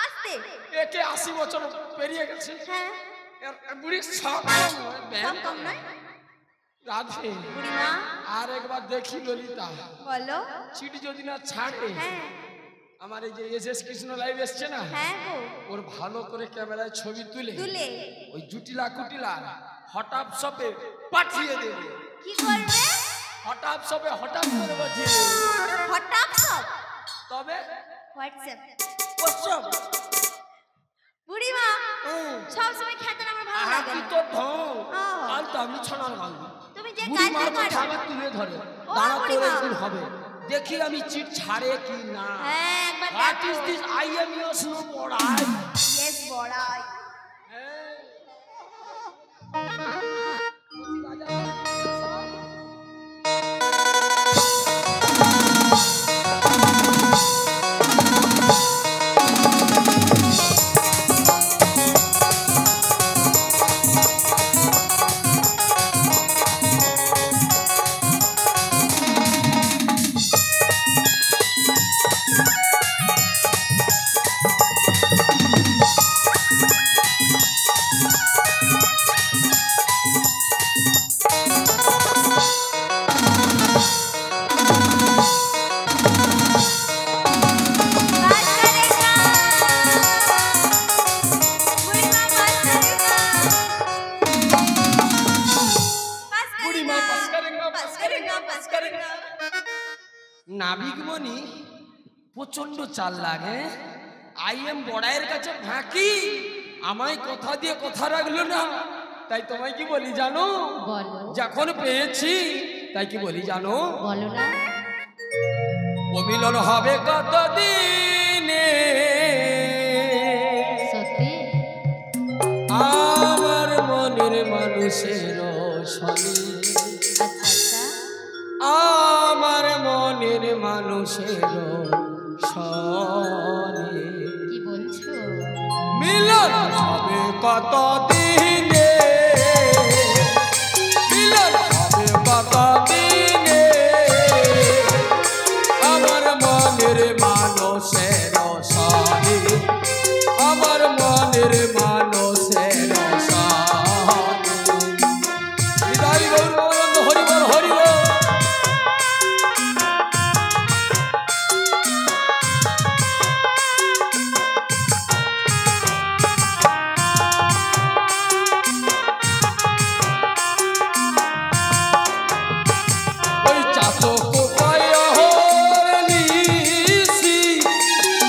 Speaker 2: আস্তে।
Speaker 3: একে 80 বছর পেরিয়ে গেছে।
Speaker 2: হ্যাঁ
Speaker 3: এর বুড়ি সব
Speaker 2: সব কম নয়।
Speaker 3: রাধে
Speaker 2: বুড়িমা
Speaker 3: আর একবার দেখি ললিতা
Speaker 2: বলো।
Speaker 3: চিঠি যদি না ছাড়ে,
Speaker 2: হ্যাঁ
Speaker 3: আমার এই যে এস কৃষ্ণ লাইভ এসছে না,
Speaker 2: হ্যাঁ গো
Speaker 3: ওর ভালো করে ক্যামেরায় ছবি তুলে
Speaker 2: তুলে
Speaker 3: ওই জুটিলা কুটিলা হঠাৎ সপে পাঠিয়ে দেবে।
Speaker 2: কি করবে?
Speaker 3: হঠাৎ সপে হঠাৎ করে পাঠিয়ে দেবে।
Speaker 2: হঠাৎ সব
Speaker 3: তবে
Speaker 2: হোয়াটসঅ্যাপ।
Speaker 3: ওসব
Speaker 2: বুড়িমা সব সময় খেতে আমার ভালো
Speaker 3: আহা
Speaker 2: লাগে
Speaker 3: কি
Speaker 2: না।
Speaker 3: তো ঢং।
Speaker 2: ও।
Speaker 3: কাল তো আমি ছড়ার গান।
Speaker 2: তুমি যে
Speaker 3: বুড়ি মার
Speaker 2: কাজটা
Speaker 3: কথা
Speaker 2: করো।
Speaker 3: আবার তুলে ধরে।
Speaker 2: ও
Speaker 3: দাঁড়া তোর
Speaker 2: বুড়িমা।
Speaker 3: একদিন হবে। দেখি আমি চিট ছাড়ে কি না।
Speaker 2: হ্যাঁ একবার
Speaker 3: হোয়াট
Speaker 2: দেখো।
Speaker 3: Is this? I am your snow পড়াই।
Speaker 2: ইয়েস বড়াই। बात करेगा बुढ़िमा, बात करेगा। बस
Speaker 3: बुढ़िमा
Speaker 2: करेगा।
Speaker 3: बस करेगा,
Speaker 2: बस करेगा, बस करेगा।
Speaker 3: নাবিক মনি প্রচন্ড চাল লাগে। আই এম বড়াইয়ের কাছে ফাঁকি, আমায় কথা দিয়ে কথা রাখলো না। তাই তোমায় কি বলি জানো,
Speaker 1: বলো
Speaker 3: যখন পেয়েছি তাই কি বলি জানো,
Speaker 1: বলো না।
Speaker 3: ও মিলন হবে কতদিনে,
Speaker 1: সত্যি
Speaker 3: আমার মনের মানুষের সনে,
Speaker 1: আচ্ছা আচ্ছা
Speaker 3: আমার মনের মানুষের সনে
Speaker 1: কি বলছো?
Speaker 3: মিলন হবে কতদিনে, মিলন হবে কতদিনে, আমার মনের মানুষের সনে, আমার মনের মানুষের সনে। হৃদয় গৌরবন্দ হরিবল হরিবল। ওই চাতক পায়র নিশি,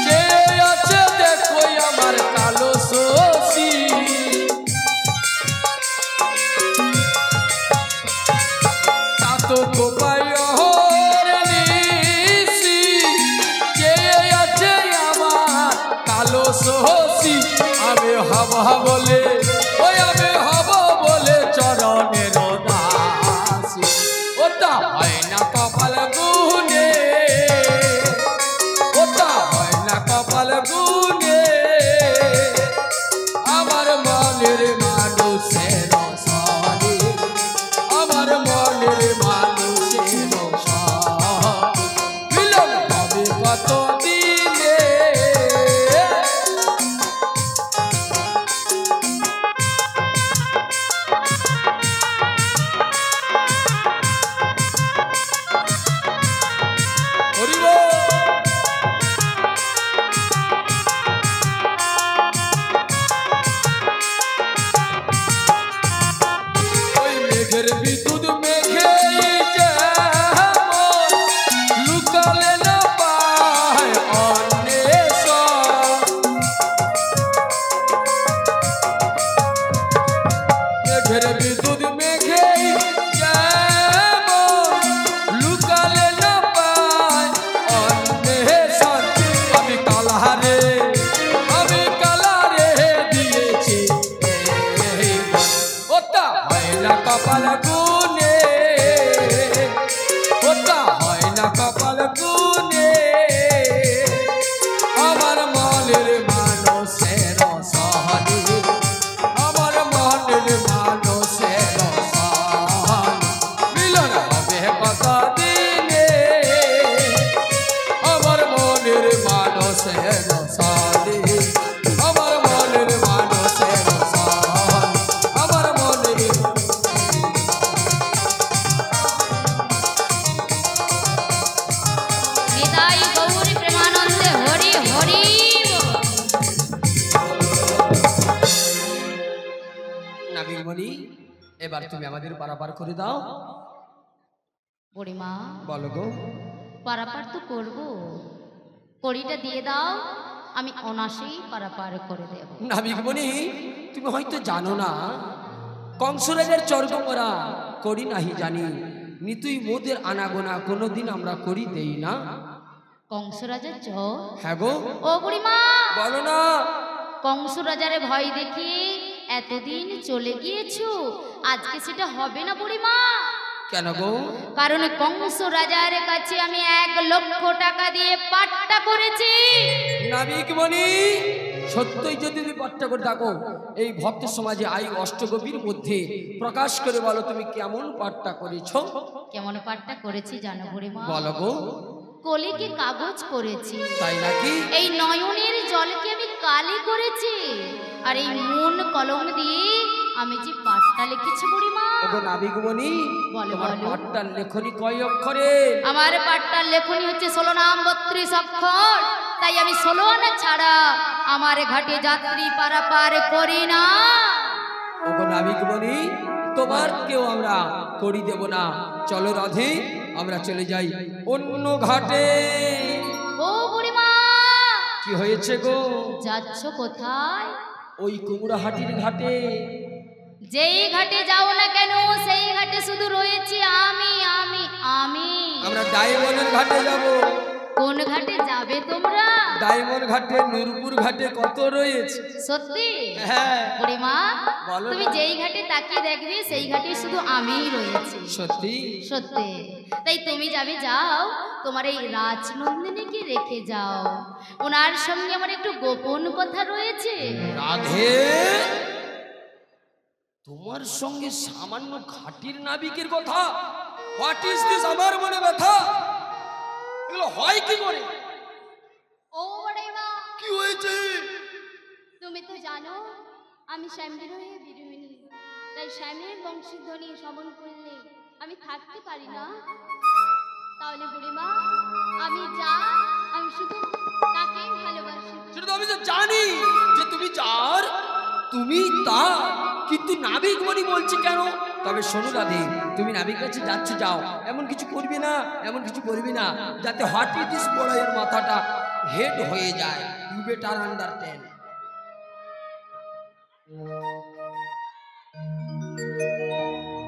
Speaker 3: যে আছে দেখো আমার কালো শশী, চাতক পায়র নিশি, যে আছে আমার কালো শশী, আমি হব বলে, ওই আমি হব বলে চরণের দাসী, ওটা হয় না কপাল গুনে, ওটা হয় না কপাল গুনে, আমার মনের মানুষের সনে, আমার মনের মানুষের সনে, মিলন হবে কতদিনে। হরিবল। ওই মেঘের বিদ্যুৎ মেঘে যেমন লুকালে না পায় অন্বেষণ, মেঘের বিদ্যুৎ মেঘে যেমন লুকালে না পায় অন্বেষণ, আমি কালারে, আমি কালারে দিয়েছি এই মন, ওটা হয় না কপাল গুনে, ওটা হয় না কপাল গুনে, আমার মনের মানুষের সহনে, আমার মনের মানুষের সহনে, মিলন হবে কতদিনে, আমার মনের মানুষের সহনে, আমার মনের মানুষের সহনে, আমার মনের।
Speaker 1: নিতাই গৌর প্রেমানন্দে হরি হরি বল।
Speaker 3: নাবিকমণি, এবার তুমি আমাদের পারাপার করে দাও।
Speaker 1: বুড়িমা
Speaker 3: বলো গো।
Speaker 1: পারাপার তো করবো, কড়িটা দিয়ে দাও, আমি অনাসেই পারাপার করে দেব।
Speaker 3: নাবিকমণি, তুমি হয়তো জানো না, কংসরাজের চর্গমরা করি নাহি জানি, নিতুই মোদের আনাগোনা কোনোদিন আমরা করি দেই না।
Speaker 1: কংস রাজার জ্বর?
Speaker 3: হ্যাঁ গো।
Speaker 1: ও বুড়িমা
Speaker 3: বলো না।
Speaker 1: কংস রাজারে ভয় দেখি এতদিন চলে গিয়েছো, আজকে সেটা হবে না বুড়িমা।
Speaker 3: কেন গো?
Speaker 1: কারণ কংস রাজার কাছে আমি 1,00,000 টাকা দিয়ে পাট্টা করেছি।
Speaker 3: নাবিকমণি, সত্যই যদি তুমি পাট্টা করে থাকো, এই ভক্ত সমাজে আই অষ্টগোপীর মধ্যে প্রকাশ করে বলো তুমি কেমন পাট্টা করেছো।
Speaker 1: কেমন পাট্টা করেছি জানো বুড়িমা?
Speaker 3: বলো গো।
Speaker 1: কলিকে কাগজ করেছি,
Speaker 3: তাই নাকি?
Speaker 1: এই নয়নের জলকে আমি কালি করেছি, আর এই মন কলম দিয়ে আমি যে পাট্টা লিখেছি বুড়িমা।
Speaker 3: ওগো নাবিকমণি,
Speaker 1: বলো,
Speaker 3: তোমার
Speaker 1: বলো।
Speaker 3: পাট্টার লেখনী কয় অক্ষরে?
Speaker 1: আমার পাট্টার লেখনী হচ্ছে 16 নাম 32 অক্ষর, তাই আমি 16 আনা ছাড়া আমার ঘাটে যাত্রী পারাপার করি না।
Speaker 3: ওগো নাবিকমণি, তোমার কেউ আমরা করি দেব না, চলো রাধে আমরা চলে যাই অন্য ঘাটে।
Speaker 1: ও বুড়িমা,
Speaker 3: কি হয়েছে গো?
Speaker 1: যাচ্ছ কোথায়?
Speaker 3: ওই কুমড়াহাটির ঘাটে।
Speaker 1: যেই ঘাটে যাও না কেন সেই ঘাটে শুধু রয়েছি আমি আমি আমি।
Speaker 3: আমরা ডায়মন্ডের ঘাটে যাব।
Speaker 1: কোন ঘাটে যাবে তোমরা?
Speaker 3: ডায়মন্ড ঘাটে, নূরপুর ঘাটে কত রয়েছে।
Speaker 1: সত্যি?
Speaker 3: হ্যাঁ।
Speaker 1: বুড়িমা
Speaker 3: বলো
Speaker 1: তুমি
Speaker 3: না।
Speaker 1: যেই ঘাটে তাকিয়ে দেখবে সেই ঘাটে শুধু আমিই রয়েছি।
Speaker 3: সত্যি?
Speaker 1: সত্যি। তাই তুমি যাবে, যাও তোমার এই রাজনন্দিনীকে রেখে যাও, ওনার সঙ্গে আমার একটু গোপন কথা রয়েছে।
Speaker 3: রাধে, তোমার সঙ্গে সামান্য ঘাটির নাবিকের কথা? What is this? আমার মনে ব্যথা। এগুলো হয় কি করে?
Speaker 2: ও বড়াইমা,
Speaker 3: কি হয়েছে?
Speaker 2: তুমি তো জানো আমি শ্যামবিরহে বিরোহিনী, তাই শ্যামের বংশীধ্বনি শ্রবণ করলে আমি থাকতে পারি না। তাহলে বুড়িমা আমি শুধু তাকেই ভালোবাসি।
Speaker 3: সেটা তো আমি তো জানি যে তুমি যার, তুমি তা, কিন্তু নাবিক মনি বলছি কেন? তবে শোনো রাধে, তুমি নাবিক কাছে যাচ্ছ, যাও, এমন কিছু করবে না, এমন কিছু করবে না যাতে হোয়াট ইজ দিস বড়াইয়ের মাথাটা হেড হয়ে যায়। You better understand.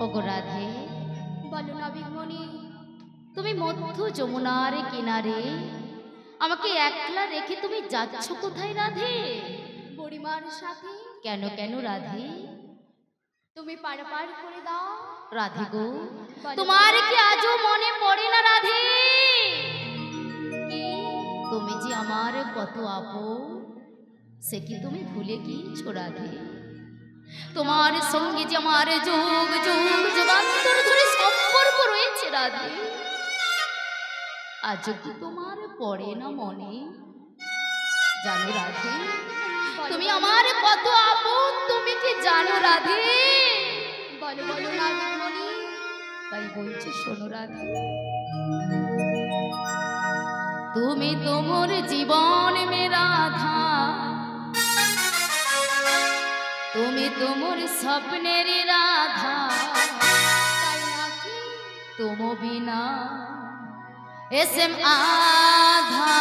Speaker 1: ওগো রাধে,
Speaker 2: বলো নবীনমণি।
Speaker 1: তুমি মধ্য যমুনার কিনারে আমাকে একলা রেখে তুমি যাচ্ছ কোথায় রাধে?
Speaker 2: বুড়িমার সাথে।
Speaker 1: কেন কেন রাধে?
Speaker 2: তুমি পারাপার করে দাও।
Speaker 1: রাধে গো, তোমার কি আজও মনে পড়ে না রাধে?
Speaker 2: কি?
Speaker 1: তুমি যে আমার কত আপন, সে কি তুমি ভুলে গিয়েছো রাধে? তোমার সঙ্গে যে আমার যুগ যুগ যুগান্তর ধরে সম্পর্ক রয়েছে রাধে, আজও কি তোমার পড়ে না মনে? জানো রাধে, তুমি আমার কত আপন, তুমি কি জানো রাধে?
Speaker 2: বলো বলো নবীনমণি।
Speaker 1: তাই বলছি শোনো রাধে, তুমি তোমার জীবন মে রাধা, তুমি তোমার স্বপ্নের রাধা,
Speaker 2: তাই নাকি?
Speaker 1: তুম বিনা এসএম আধা।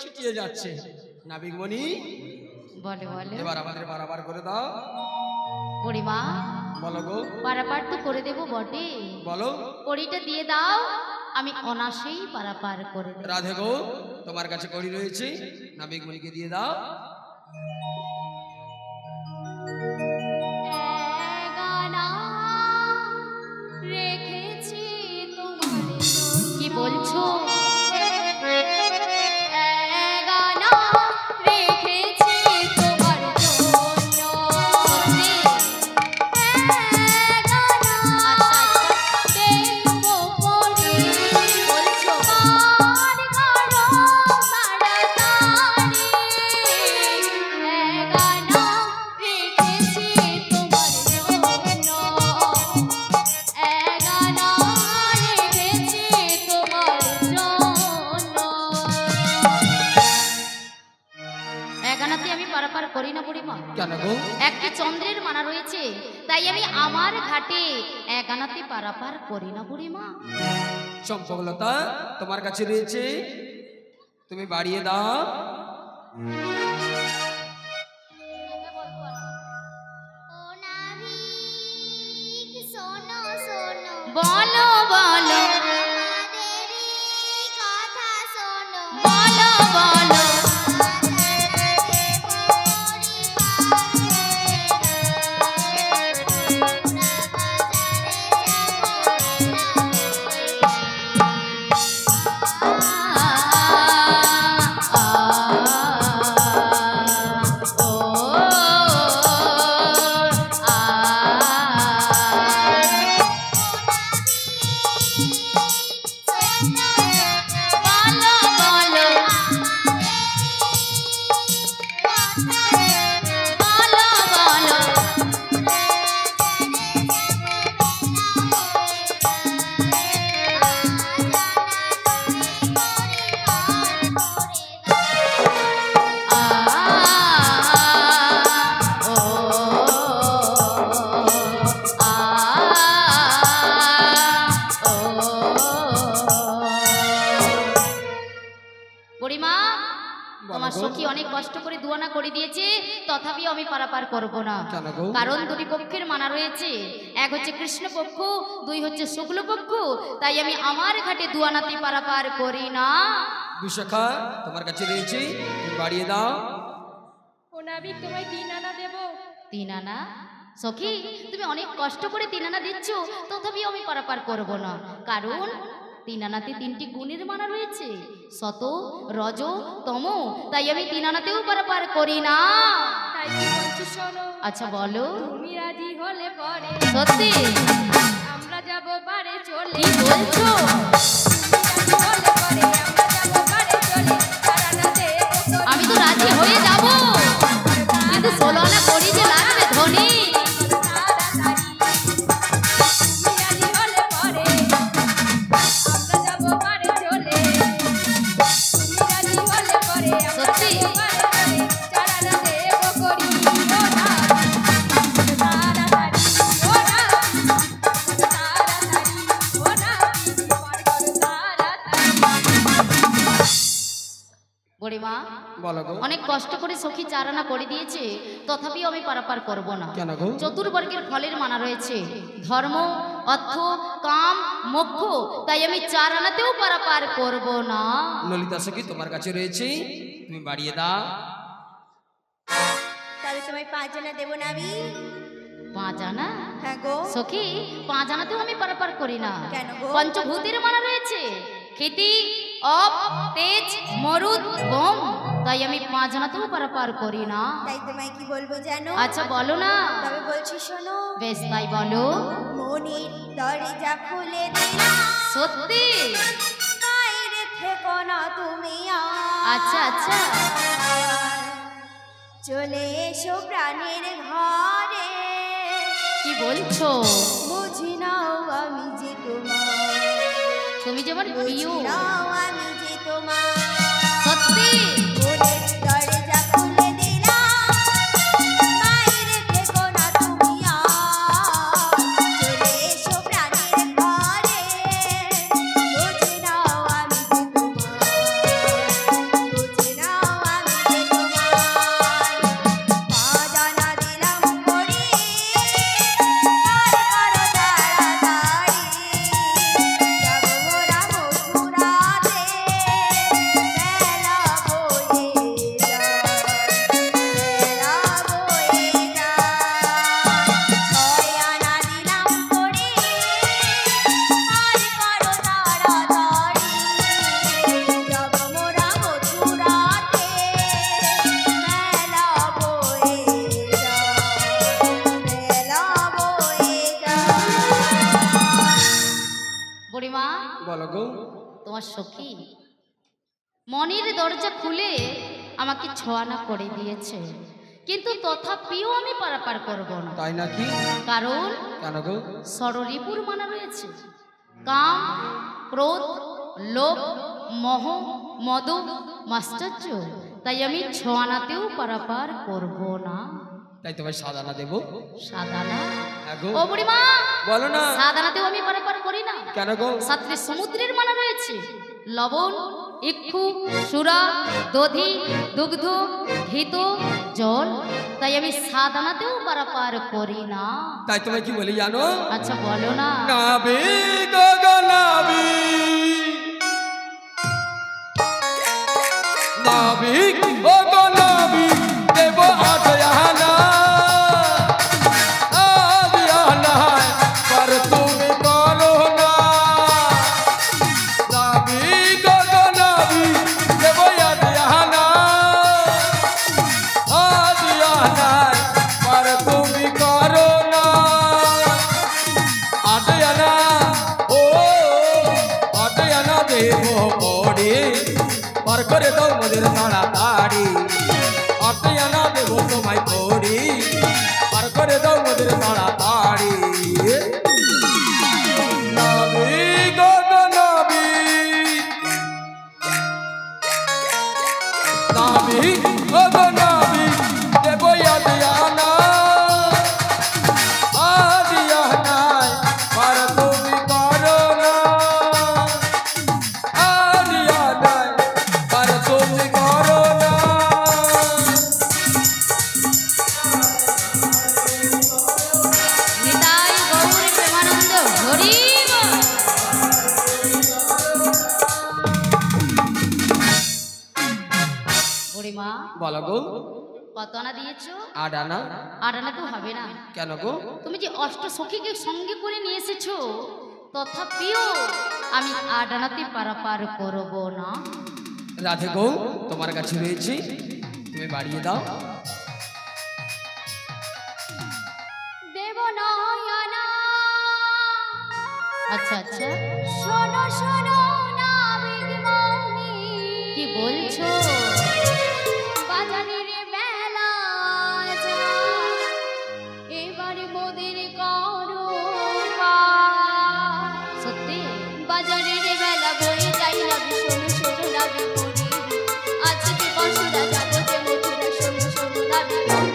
Speaker 3: ছিটিয়ে যাচ্ছে। নাবিকমণি
Speaker 1: বলে বলে
Speaker 3: এবার আমাদের পারাপার করে দাও।
Speaker 1: বুড়িমা
Speaker 3: বলো গো।
Speaker 1: পারাপার তো করে দেবো বটে,
Speaker 3: বলো।
Speaker 1: কড়িটা দিয়ে দাও, আমি অনাসেই পারাপার করে দেব।
Speaker 3: রাধে গো, তোমার কাছে কড়ি রয়েছে, নাবিকমণিকে দিয়ে দাও।
Speaker 2: গানা
Speaker 3: কেন গো?
Speaker 1: একটি চন্দ্রের মানা রয়েছে, তাই আমি আমার ঘাটে এক আনাতে পারাপার করি না বুড়িমা।
Speaker 3: চম্পকলতা তোমার কাছে রয়েছে, তুমি বাড়িয়ে দাও।
Speaker 1: বলো বলো বলো বলো অনেক কষ্ট করে দুয়ানা করে দিয়েছে, তথাপিও আমি পারাপার করব না। কারণ দুটি পক্ষের মানা রয়েছে, এক হচ্ছে কৃষ্ণ পক্ষ, দুই হচ্ছে শুক্ল পক্ষ, তাই আমি আমার ঘাটে দুয়ানাতে পারাপার করি না।
Speaker 3: বিশাখা তোমার কাছে রয়েছে, তুমি বাড়িয়ে দাও।
Speaker 2: ও নাবিক, তোমায় 3 আনা দেব।
Speaker 1: 3 আনা? সখী, তুমি অনেক কষ্ট করে 3 আনা দিচ্ছ, তথাপিও আমি পারাপার করব না। কারণ 3 আনাতে 3টি গুণের মানা রয়েছে, সত, রজ, তম, তাই আমি 3 আনাতেও পারাপার করি না।
Speaker 2: তাই কি বলছো শোনো।
Speaker 1: আচ্ছা বলো।
Speaker 2: তুমি রাজি হলে পরে
Speaker 1: সত্যি
Speaker 2: আমরা যাব বাড়ি চলে।
Speaker 1: কি বলছো? আমি তো রাজি হয়ে যাব, কিন্তু 16 আনা করি যে লাগবে ধনী। অনেক কষ্ট করে সখী 4 আনা করে দিয়েছে, তথাপিও আমি পারাপার করব না। চতুর্বর্গের ফলের মানা রয়েছে, ধর্ম, অর্থ, কাম, মোক্ষ, তাই আমি 4 আনাতেও পারাপার করব না।
Speaker 3: ললিতা সখী তোমার কাছে রয়েছে, তুমি বাড়িয়ে দাও।
Speaker 2: তাহলে তোমায় 5 আনা দেব না আমি।
Speaker 1: 5 আনা?
Speaker 2: হ্যাঁ গো
Speaker 1: সখী, 5 আনাতেও আমি পারাপার করি না।
Speaker 2: কেন গো?
Speaker 1: পঞ্চভূতের মানা রয়েছে, ক্ষিতি, অপ, তেজ, মরুদ, গম, তাই আমি 5 আনাতেও পারাপার করি না।
Speaker 2: তাই তোমায় কি বলবো জানো?
Speaker 1: আচ্ছা বলো না।
Speaker 2: তবে বলছি শোনো।
Speaker 1: বেশ তাই বলো।
Speaker 2: মনের দরজা খুলে দিলাম।
Speaker 1: সত্যি?
Speaker 2: বাইরে থেকো না তুমি আর।
Speaker 1: আচ্ছা আচ্ছা।
Speaker 2: চলে এসো প্রাণের ঘরে।
Speaker 1: কি বলছো?
Speaker 2: বুঝি নাও আমি যে তোমার।
Speaker 1: তুমি যে আমার প্রিয়।
Speaker 2: বুঝি নাও আমি যে তোমার।
Speaker 1: সত্যি?
Speaker 2: মনের দরজা খুলে দিলাম, বাইরে থেকো না তুমি আর। চলে এসো প্রাণের ঘরে। বুঝি নাও আমি যে তোমার। বুঝি নাও আমি যে তোমার। 5 আনা দিলাম করি, পার করো তাড়াতাড়ি। যাব মোরা মথুরাতে, বেলা বয়ে যায়, বেলা বয়ে যায়। 6 আনা দিলাম করি, পার করো তাড়াতাড়ি। যাব মোরা মথুরাতে, বেলা বয়ে যায়, বেলা বয়ে যায়।
Speaker 1: বুড়িমা,
Speaker 3: বলো গো।
Speaker 1: তোমার সখী মনের দরজা খুলে আমাকে 6 আনা করে দিয়েছে, কিন্তু তথাপিও আমি পারাপার করব না।
Speaker 3: তাই নাকি?
Speaker 1: কারণ
Speaker 3: কেন গো?
Speaker 1: ষড়রিপুর মানা রয়েছে, কাম, ক্রোধ, লোভ, মোহ, মদ, মাশ্চর্য, তাই আমি 6 আনাতেও পারাপার করব না।
Speaker 3: তাই তোমায় সাদানা দেবো।
Speaker 1: সাদানা?
Speaker 3: হ্যাঁ গো।
Speaker 1: ও বুড়িমা,
Speaker 3: বলো না।
Speaker 1: সাদানাতেও আমি পারাপার করি না।
Speaker 3: কেন গো?
Speaker 1: সাতটি সমুদ্রের মানা রয়েছে, লবণ, ইক্ষু, সুরা, দধি, দুগ্ধ, ঘিত, জল, তাই আমি সাদানাতেও পারাপার করি না।
Speaker 3: তাই তোমায় কি বলি জানো?
Speaker 1: আচ্ছা বলো না।
Speaker 3: নাবি গগনাবি, নাবি গগনাবি দেব আদয়ানা, আদয়ানা পর তুমি করো না। নাবি গগনাবি দেব আদয়ানা, আদয়ানা পর তুমি করো না। আদয়ানা ও আদয়ানা দেব পড়ে পার করে দাও মোদের তাড়াতাড়ি। আদয়ানা দেব তোমায় পড়ি পার করে দাও মোদের তাড়াতাড়ি। নাবি গগনাবি, নাবি গগনাবি দেব আদয়ানা, আদয়ানা পার তুমি করো না। আদয়ানা পার তুমি করো না।
Speaker 1: নিতাই গৌর প্রেমানন্দ হরি বল। বুড়িমা,
Speaker 3: বলো গো।
Speaker 1: কত আনা দিয়েছো?
Speaker 3: আডানা।
Speaker 1: 8 আনা তো হবে না।
Speaker 3: কেন গো?
Speaker 1: তুমি যে অষ্ট সখীকে সঙ্গে করে নিয়ে এসেছো, তথাপিও আমি 8 আনাতে পারাপার করব না।
Speaker 3: রাধে গো, তোমার কাছে রয়েছে, তুমি বাড়িয়ে দাও।
Speaker 1: দেব নয়না। আচ্ছা আচ্ছা, শোনো শোনো নাবিক মনি, কি বলছো? বাজারের বেলা যায়, এবারে মোদের করো পার। সত্যি? বাজারের বেলা বয়ে যাই নাবি, শোনো শোনো নাবিক মনি, আজকে বসুরা যাবো যে মথুরা, শোনো শোনো নাবিক মনি।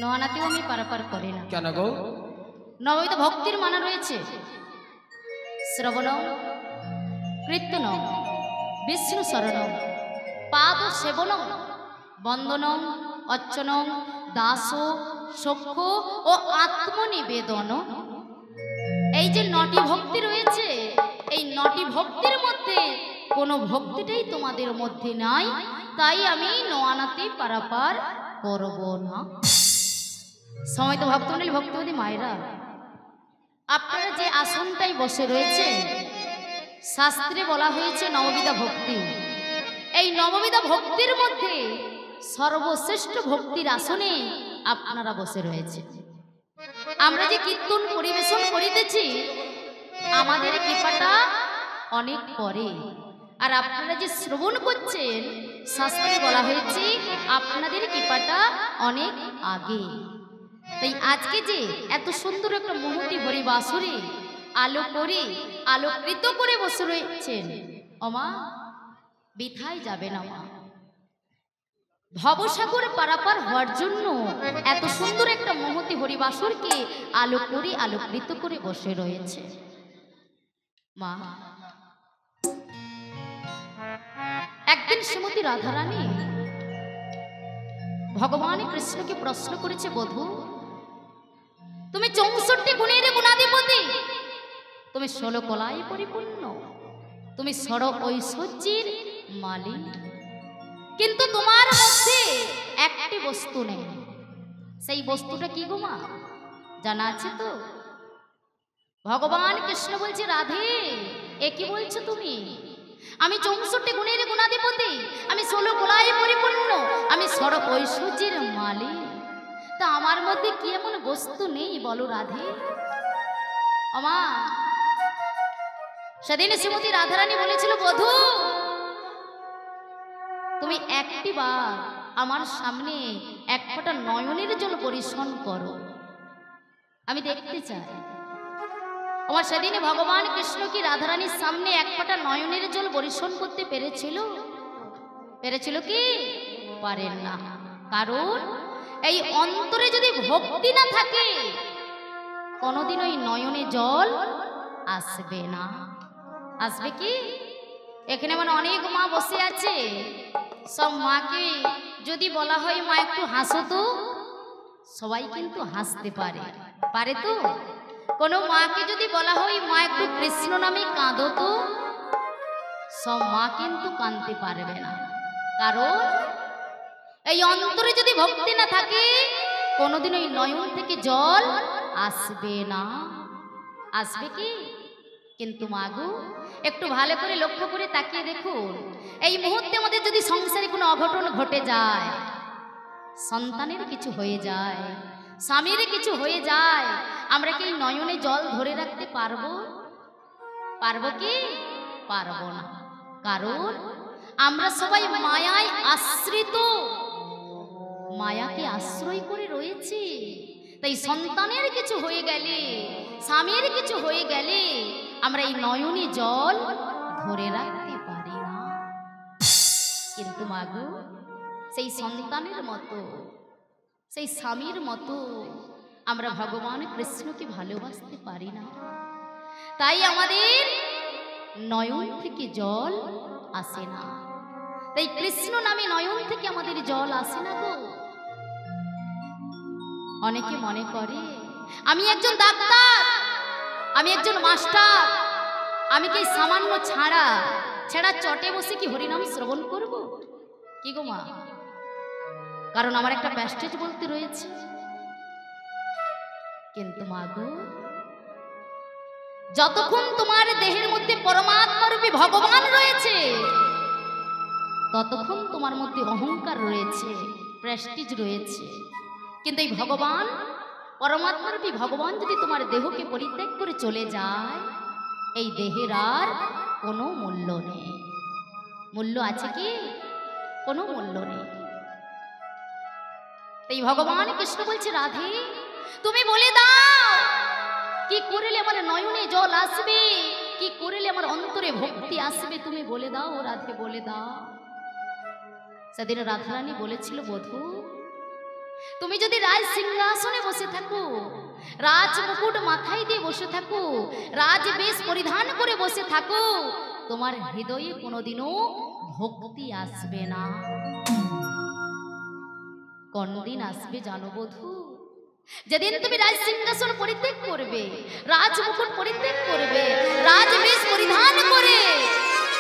Speaker 1: নয়নাতেও আমি পারাপার করি না।
Speaker 3: কেন গো?
Speaker 1: নববিধ ভক্তির মানা রয়েছে, শ্রবণ, কীর্তন, বিষ্ণু শরণ, পাদ সেবন, বন্দন, অর্চন, দাস, সখ্য ও আত্মনিবেদন। এই যে 9টি ভক্তি রয়েছে, এই 9টি ভক্তির মধ্যে কোনো ভক্তিটাই তোমাদের মধ্যে নাই, তাই আমি 9 আনাতে পারাপার করব না। সময় তো ভক্তমণ্ডলী, ভক্তবতী মায়েরা, আপনারা যে আসনটাই বসে রয়েছে, শাস্ত্রে বলা হয়েছে নববিধা ভক্তি। এই নববিধা ভক্তির মধ্যে সর্বশ্রেষ্ঠ ভক্তির আসনে আপনারা বসে রয়েছে। আমরা যে কীর্তন পরিবেশন করিতেছি, আমাদের কৃপাটা অনেক পরে, আর আপনারা যে শ্রবণ করছেন, শাস্ত্রে বলা হয়েছে আপনাদের কৃপাটা অনেক আগে। তাই আজকে যে এত সুন্দর একটা মুহূর্তে হরিবাসরে আলো করে আলোকৃত করে বসে রয়েছেন, অমা বৃথায় যাবে না মা। ভবসাগর পারাপার হওয়ার জন্য এত সুন্দর একটা মুহূর্তে হরিবাসরকে আলো করে আলোকৃত করে বসে রয়েছে মা। একদিন শ্রীমতী রাধারানী ভগবান কৃষ্ণকে প্রশ্ন করেছে, বধূ তুমি 64 গুণের গুণাধিপতি, তুমি 16 কলায় পরিপূর্ণ, তুমি সর ঐশ্বর্যের মালিক, কিন্তু তোমার মধ্যে একটি বস্তু নেই। সেই বস্তুটা কি গো মা, জানা আছে তো? ভগবান কৃষ্ণ বলছে, রাধে এ কি বলছো তুমি? আমি 64 গুণের গুণাধিপতি, আমি 16 কলায় পরিপূর্ণ, আমি সর ঐশ্বর্যের মালিক, তা আমার মধ্যে কি এমন বস্তু নেই বলো রাধে? আমা সেদিন শ্রীমতী রাধারানী বলেছিল, বধূ তুমি একটি বার আমার সামনে এক ফোঁটা নয়নের জল পরিশন করো, আমি দেখতে চাই। আমার সেদিনে ভগবান কৃষ্ণ কি রাধারানীর সামনে এক ফোঁটা নয়নের জল পরিশন করতে পেরেছিল? পেরেছিল কি? পারেন না। কারণ এই অন্তরে যদি ভক্তি না থাকে কোনোদিন ওই নয়নে জল আসবে না। আসবে কি? এখানে মানে অনেক মা বসে আছে, সব মাকে যদি বলা হয় মা একটু হাসো তো, সবাই কিন্তু হাসতে পারে, পারে তো? কোনো মাকে যদি বলা হয় মা একটু কৃষ্ণ নামে কাঁদো তো, সব মা কিন্তু কাঁদতে পারবে না। কারণ এই অন্তরে যদি ভক্তি না থাকে কোনোদিন ওই নয়ন থেকে জল আসবে না। আসবে কি? কিন্তু মাগো একটু ভালো করে লক্ষ্য করে তাকিয়ে দেখুন, এই মুহূর্তে আমাদের যদি সংসারে কোনো অঘটন ঘটে যায়, সন্তানের কিছু হয়ে যায়, স্বামীর কিছু হয়ে যায়, আমরা কি এই নয়নে জল ধরে রাখতে পারবো? পারবো কি? পারবো না। কারণ আমরা সবাই মায়ায় আশ্রিত, মায়াকে আশ্রয় করে রয়েছে। তাই সন্তানের কিছু হয়ে গেলে, স্বামীর কিছু হয়ে গেলে আমরা এই নয়নে জল ধরে রাখতে পারি না। কিন্তু মাগো সেই সন্তানের মতো, সেই স্বামীর মতো আমরা ভগবান কৃষ্ণকে ভালোবাসতে পারি না। তাই আমাদের নয়ন থেকে জল আসে না। তাই কৃষ্ণ নামে নয়ন থেকে আমাদের জল আসে না গো। অনেকে মনে করে আমি একজন ডাক্তার, আমি একজন মাস্টার, আমি কি সামান্য ছেঁড়া চটে বসে কি হরিনাম শ্রবণ করব? কি গো মা? কারণ আমার একটা প্যাস্টেজ বলতে রয়েছে। কিন্তু মা গো, যতক্ষণ তোমার দেহের মধ্যে পরমাত্মা রূপী ভগবান রয়েছে ততক্ষণ তোমার মধ্যে অহংকার রয়েছে, প্রেস্টিজ রয়েছে। কিন্তু এই ভগবান, পরমাত্মা রূপী ভগবান যদি তোমার দেহকে পরিত্যাগ করে চলে যায়, এই দেহের আর কোনো মূল্য নেই। মূল্য আছে কি? কোনো মূল্য নেই। এই ভগবান কৃষ্ণ বলছে, রাধে তুমি বলে দাও কি করলে আমার নয়নে জল আসবে, কি করলে আমার অন্তরে ভক্তি আসবে, তুমি বলে দাও রাধে, বলে দাও। সেদিন রাধারানী বলেছিল, বধূ তুমি যদি রাজ সিংহাসনে বসে থাকো, রাজ মুকুট মাথায় দিয়ে বসে থাকো, রাজ বেশ পরিধান করে বসে থাকো, তোমার হৃদয়ে কোনোদিনও ভক্তি আসবে না। কোন দিন আসবে জানো বধূ? যেদিন তুমি রাজ সিংহাসন পরিত্যাগ করবে, রাজ মুকুট পরিত্যাগ করবে, রাজ বেশ পরিধান করে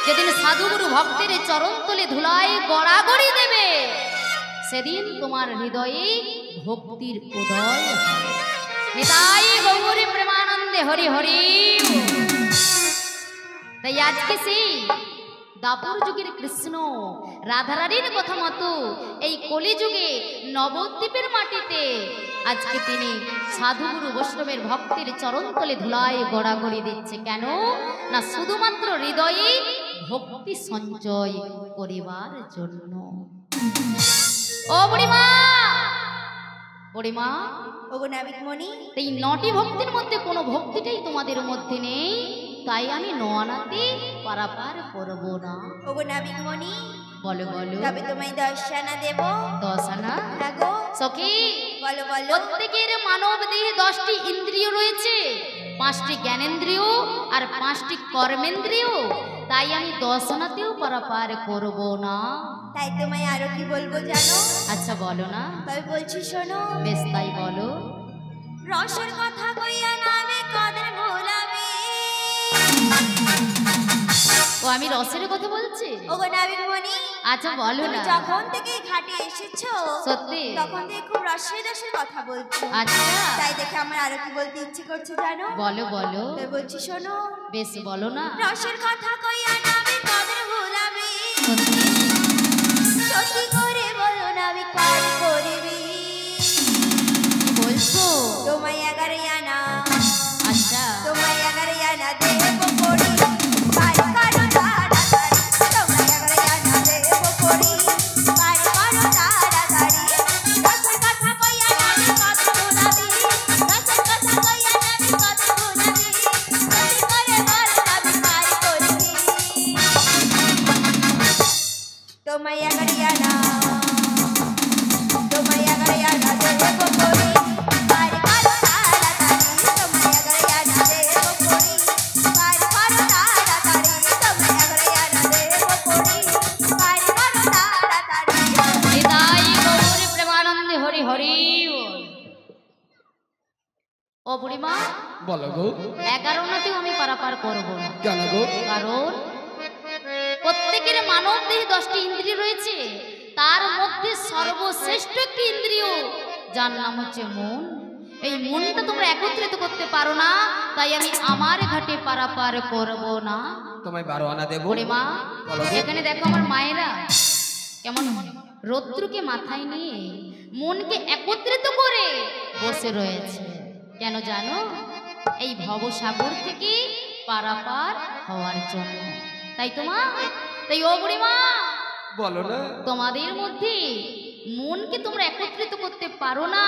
Speaker 1: যেদিন সাধুগুরু ভক্তের চরণ তলে ধুলায় গড়াগড়ি দেবে, সেদিন তোমার হৃদয়ে ভক্তির উদয় হবে। নিতাই গৌরী প্রেমানন্দে হরি হরি। তাই আজকে সেই দাপর যুগের কৃষ্ণ রাধারানীর কথা মতো এই কলিযুগে নবদ্বীপের মাটিতে আজকে তিনি সাধুগুরু বৈষ্ণবের ভক্তের চরণ তলে ধুলায় গড়াগড়ি দিচ্ছে। কেন না? শুধুমাত্র হৃদয়ে ভক্তি সঞ্চয় করিবার জন্য। ও বুড়িমা, বুড়িমা,
Speaker 2: ওগো নাবিক মণি,
Speaker 1: এই 9টি ভক্তির মধ্যে কোনো ভক্তিটাই তোমাদের মধ্যে নেই, তাই আমি নোয়ানাতে পারাপার করব না।
Speaker 2: ওগো নাবিক মণি,
Speaker 1: বলো বলো,
Speaker 2: তবে তোমায় 10 আনা দেব।
Speaker 1: 10 আনা?
Speaker 2: হ্যাঁ গো।
Speaker 1: সখী
Speaker 2: বলো বলো।
Speaker 1: প্রত্যেকের মানব দেহে 10টি ইন্দ্রিয় রয়েছে, 5টি জ্ঞানেন্দ্রিয় আর 5টি কর্মেন্দ্রিয়। তাই আমি 10 আনাতেও পারাপার করব না।
Speaker 2: তাই তোমায় আরো কি বলবো জানো?
Speaker 1: আচ্ছা বলো না।
Speaker 2: তবে বলছি শোনো।
Speaker 1: বেশ তাই বলো।
Speaker 2: রসের কথা কইয়া নামে কদের ভোলাবে,
Speaker 1: ও আমি রসের কথা বলছি।
Speaker 2: ওগো নাবিকমণি,
Speaker 1: আচ্ছা বলো
Speaker 2: তুমি
Speaker 1: না।
Speaker 2: যখন থেকে ঘাটে এসেছো
Speaker 1: সত্যি?
Speaker 2: তখন থেকে খুব রসের রসের কথা বলছো।
Speaker 1: আচ্ছা
Speaker 2: তাই দেখে আমার আরো কি বলতে ইচ্ছে করছে জানো?
Speaker 1: বলো বলো।
Speaker 2: তাই বলছি শোনো,
Speaker 1: বেশ বলো না।
Speaker 2: রসের কথা কইয়া নাবিক কাদের ভুলাবি,
Speaker 1: সত্যি?
Speaker 2: সত্যি করে বলো নাবিক পার করবি।
Speaker 1: কি বলছো?
Speaker 2: তোমায় 11 আনা,
Speaker 1: আচ্ছা
Speaker 2: তোমায় 11 আনা দেব পড়ি, পার করো তাড়াতাড়ি। তোমায় 11 আনা দেব পড়ি, পার করো তাড়াতাড়ি। রসের কথা কইয়া নাবিক কাদের ভুলাবি, রসের কথা কইয়া নাবিক কাদের ভুলাবি, সত্যি করে বলো নাবিক পার করবি। তোমায় 11 আনা, তোমায় 11 আনা দেব পড়ি, পার করো তাড়াতাড়ি। তোমায় 11 আনা দেব পড়ি, পার করো তাড়াতাড়ি। তোমায় 11 আনা দেব পড়ি, পার করো তাড়াতাড়ি।
Speaker 1: নিতাই গৌর প্রেমানন্দে হরি হরি বল। ও বুড়িমা,
Speaker 3: বলো গো।
Speaker 1: 11 নাতেও আমি পারাপার করবো না।
Speaker 3: কেন গো?
Speaker 1: কারণ প্রত্যেকের মানব দেহে 10টি ইন্দ্রিয় রয়েছে, তার মধ্যে সর্বশ্রেষ্ঠ একটি ইন্দ্রিয় যার নাম হচ্ছে মন। এই মনটা তোমরা একত্রিত করতে পারো না, তাই আমি আমার ঘাটে পারাপার করব না।
Speaker 3: তোমায় 12 আনা দেবো।
Speaker 1: বুড়িমা,
Speaker 3: বলো গো।
Speaker 1: এখানে দেখো আমার মায়েরা কেমন রৌদ্রকে মাথায় নিয়ে মনকে একত্রিত করে বসে রয়েছে। কেন জানো? এই ভবসাগর থেকে পারাপার হওয়ার জন্য। তাই তাই ও বুড়িমা,
Speaker 3: বলো না।
Speaker 1: তোমাদের মধ্যে মনকে তোমরা একত্রিত করতে পারো না,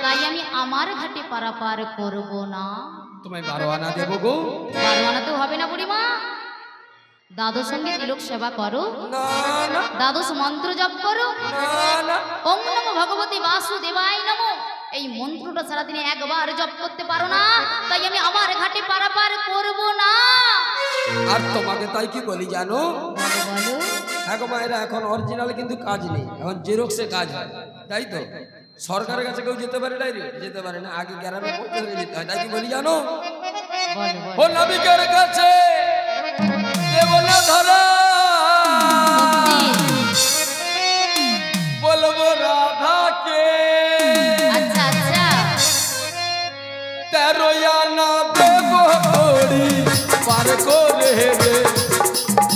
Speaker 1: তাই আমি আমার ঘাটে পারাপার করব না।
Speaker 3: তোমায় 12 আনা দেবো গো।
Speaker 1: 12 আনাতেও হবে না বুড়িমা। দাদুর সঙ্গে তিলক সেবা করো,
Speaker 3: না না
Speaker 1: দ্বাদশ মন্ত্র জপ করো,
Speaker 3: না না।
Speaker 1: ওম নমো ভগবতী বাসুদেবায় নমো, এই মন্ত্রটা সারাদিনে একবার জপ করতে পারো না, তাই আমি আমার ঘাটে পারাপার করব না।
Speaker 3: আর তোমাকে তাই কি বলি জানো?
Speaker 1: বলো বলো।
Speaker 3: হ্যাঁ গো মায়েরা, এখন অরিজিনাল কিন্তু কাজ নেই, এখন জেরক্সে কাজ হয়, তাই তো? সরকারের কাছে কেউ যেতে পারে ডাইরেক্ট? যেতে পারে না, আগে গ্রামে পৌঁছে যেতে হয়। তাই কি বলি জানো?
Speaker 1: বলো
Speaker 3: ও
Speaker 1: বলো।
Speaker 3: নাবিকের কাছে দেব না ধরা, বলবো রাধাকে
Speaker 1: আচ্ছা আচ্ছা
Speaker 3: 13 আনা দেব করি পার করে রে।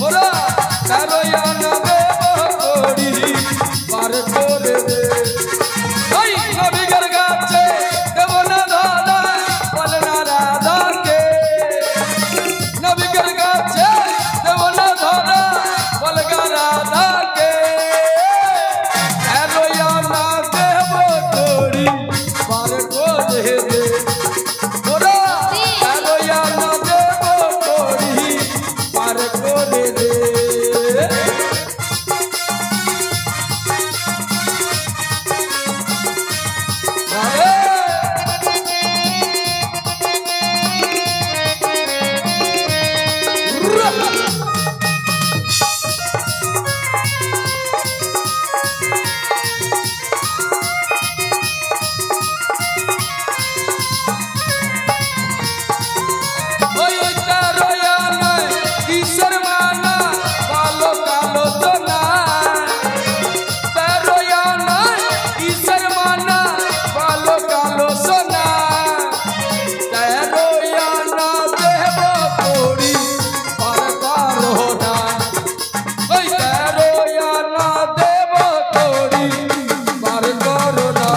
Speaker 3: ওরা 13 আনা দেব করি পার করে রে। ওই নাবিকের কাছে দেব না ধরা, বল না রাধাকে। নাবিকের কাছে দেব না ধরা, বল গা রাধাকে। 13 আনা দেব করি পার করে রে। ওরা 13 আনা দেব করি পার করে রে। ওই 13 আনায় কিসের মানা, কালো কালো সোনা। 13 আনায় কিসের মানা, কালো কালো সোনা। 13 আনা দেব করি পার করো না। ওই 13 আনা দেব করি পার করো না।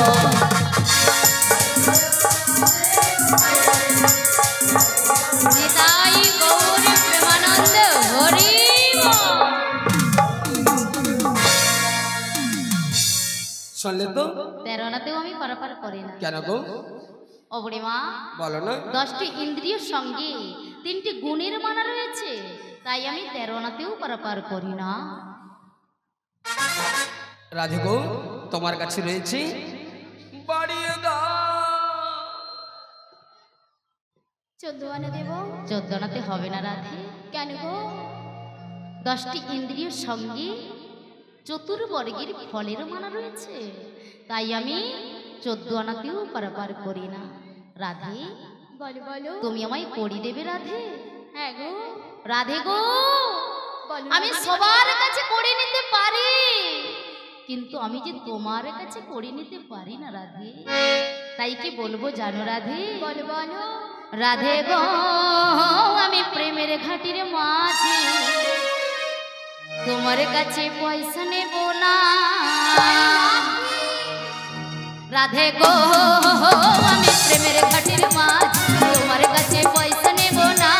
Speaker 1: নিতাই গৌর প্রেমানন্দ হরি বল।
Speaker 3: শুনলে তো?
Speaker 1: 13 আনাতেও আমি পারাপার করি না।
Speaker 3: কেন গো?
Speaker 1: ও বুড়িমা,
Speaker 3: বলো না।
Speaker 1: 10টি ইন্দ্রিয়ের সঙ্গে 3টি গুণের মানা রয়েছে, তাই আমি 13 আনাতেও পারাপার করি না।
Speaker 3: রাধে গো, তোমার কাছে রয়েছে বাড়িয়ে দাও।
Speaker 2: 14 আনা দেব।
Speaker 1: 14 আনাতে হবে না রাধে।
Speaker 2: কেন গো?
Speaker 1: 10টি ইন্দ্রিয়ের সঙ্গে চতুর্বর্গের ফলের মানা রয়েছে, তাই আমি 14 আনাতেও পারাপার করি না। রাধে,
Speaker 2: বলো বলো।
Speaker 1: তুমি আমায় করি দেবে রাধে?
Speaker 2: হ্যাঁ গো
Speaker 1: রাধে গো,
Speaker 2: বলো
Speaker 1: আমি সবার কাছে করে নিতে পারি, কিন্তু আমি যে তোমার কাছে করে নিতে পারি না রাধে। তাই কি বলবো জানো রাধে?
Speaker 2: বলো বলো
Speaker 1: রাধে গো, আমি প্রেমের ঘাটির মাঝে তোমার কাছে পয়সা নেব না। রাধে গো, আমি প্রেমের ঘাটির মাঝে তোমার কাছে পয়সা নেব না।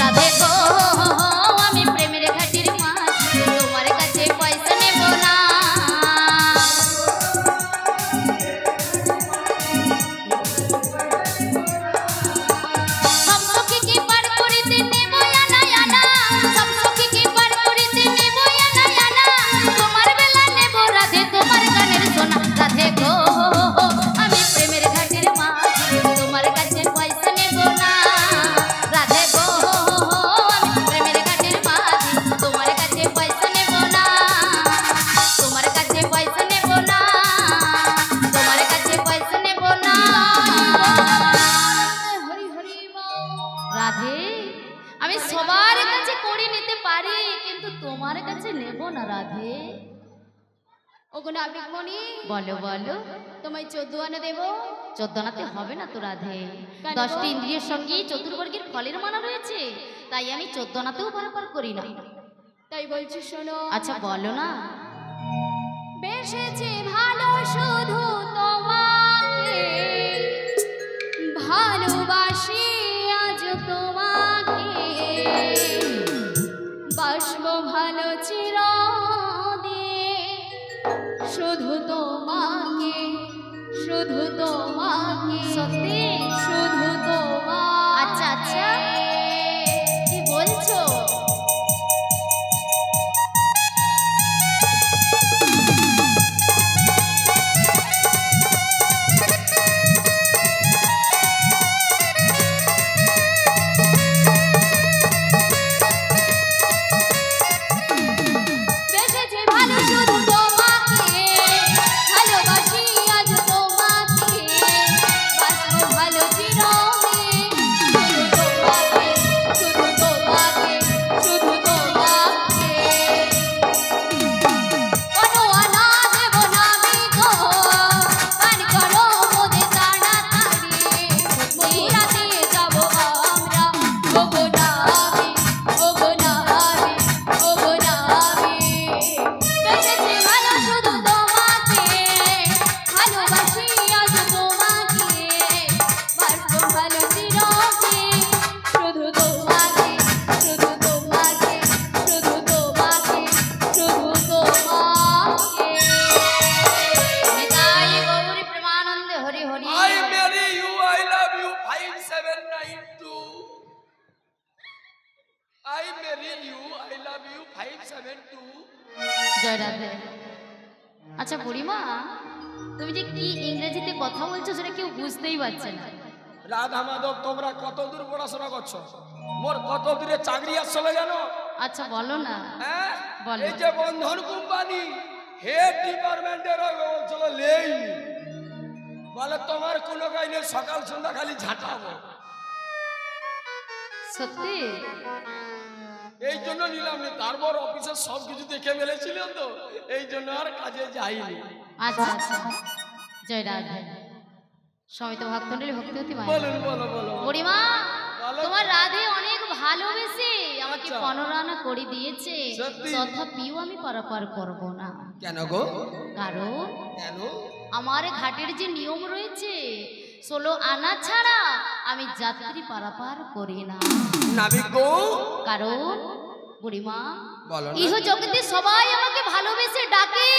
Speaker 1: রাধে গো, আমি প্রেমের ঘাটির মাঝে তোমার কাছে পয়সা নেব না। সব সখীকে পার করিতে নেব আনা আনা, সব সখীকে পার করিতে নেব আনা আনা, তোমার বেলা নেব রাধে তোমার গানের সোনা। রাধে গো, আমি প্রেমের ঘাটির মাঝে তোমার কাছে পয়সা নেব না। রাধে গো, আমি প্রেমের ঘাটির মাঝে তোমার কাছে পয়সা নেব না। তোমার কাছে পয়সা নেব না, তোমার কাছে পয়সা নেব না।
Speaker 2: হরি হরি বল।
Speaker 1: রাধে, আমি সবার কাছে করে নিতে পারি, কিন্তু তোমার কাছে নেব না রাধে।
Speaker 2: ওগো নাবিক মনি,
Speaker 1: বলো বলো,
Speaker 2: তোমায় 14 আনা দেবো।
Speaker 1: 14 আনাতে হবে না তো রাধে,
Speaker 2: কেন?
Speaker 1: 10টি ইন্দ্রিয়ের সঙ্গে চতুর্বর্গের ফলের মানা রয়েছে, তাই আমি 14 আনাতেও পারাপার করি না।
Speaker 2: তাই বলছি শোনো।
Speaker 1: আচ্ছা বলো না।
Speaker 2: বেসেছে ভালো শুধু তোমাকে, ভালোবাসি আজ তোমাকে, বাসবো ভালো চিরদিন, শুধু তোমাকে, শুধু তোমাকে,
Speaker 1: সত্যি?
Speaker 2: শুধু তোমাকে।
Speaker 1: আচ্ছা আচ্ছা, কি বলছো?
Speaker 2: বেসেছে ভালো শুধু তোমাকে, ভালোবাসি আজ তোমাকে, বাসবো ভালো চিরদিন, শুধু তোমাকে, শুধু তোমাকে, কোনো আনা দেব না আমি গো, গান করো মোদের তাড়াতাড়ি, মথুরাতে যাবো আমরা, ওগো নাবি, ওগো নাবি, ওগো নাবি। বেসেছে ভালো শুধু তোমাকে, ভালোবাসি আজ তোমাকে, বাসবো ভালো চিরদিন, শুধু তোমাকে, শুধু তোমাকে, শুধু তোমাকে, শুধু তোমাকে।
Speaker 1: নিতাই গৌরী প্রেমানন্দে Hari Hari.
Speaker 3: I marry you, I love you, 5792. I marry you, I love you, 572.
Speaker 1: জয় রাধে। আচ্ছা বুড়িমা, তুমি যে কি ইংরেজিতে কথা বলছো সেটা কেউ বুঝতেই পারছে না।
Speaker 3: রাধা মাধব, তোমরা কত দূর পড়াশোনা করছো? মোর কত দূরে চাকরি আসলে জানো?
Speaker 1: আচ্ছা বলো না।
Speaker 3: হ্যাঁ,
Speaker 1: বলো।
Speaker 3: এই যে বন্ধন কোম্পানি হেড ডিপার্টমেন্টের বলছিল লেই, বলে তোমার কোনো কাইনে সকাল সন্ধ্যা খালি ঝাঁটাবো।
Speaker 1: সত্যি?
Speaker 3: এই জন্য নিলাম নি, তারপর অফিসের সব কিছু দেখে ফেলেছিলেন তো, এই জন্য আর কাজে যাইনি।
Speaker 1: আচ্ছা আচ্ছা, জয় রাধে। সমিত ভক্তমণ্ডলী ভক্তিবতী মায়ের।
Speaker 3: বলুন, বলো বলো।
Speaker 1: বুড়িমা,
Speaker 3: বলো।
Speaker 1: তোমার রাধে অনেক ভালোবেসে আমাকে
Speaker 3: আচ্ছা।
Speaker 1: 15 আনা করে দিয়েছে,
Speaker 3: সত্যি?
Speaker 1: তথাপিও আমি পারাপার করব না।
Speaker 3: কেন গো?
Speaker 1: কারণ
Speaker 3: কেন?
Speaker 1: আমার ঘাটের যে নিয়ম রয়েছে, 16 আনা ছাড়া আমি যাত্রী পারাপার করি না।
Speaker 3: নাবিক গো,
Speaker 1: কারণ বুড়িমা,
Speaker 3: বলো না।
Speaker 1: ইহ জগতে সবাই আমাকে ভালোবেসে ডাকে,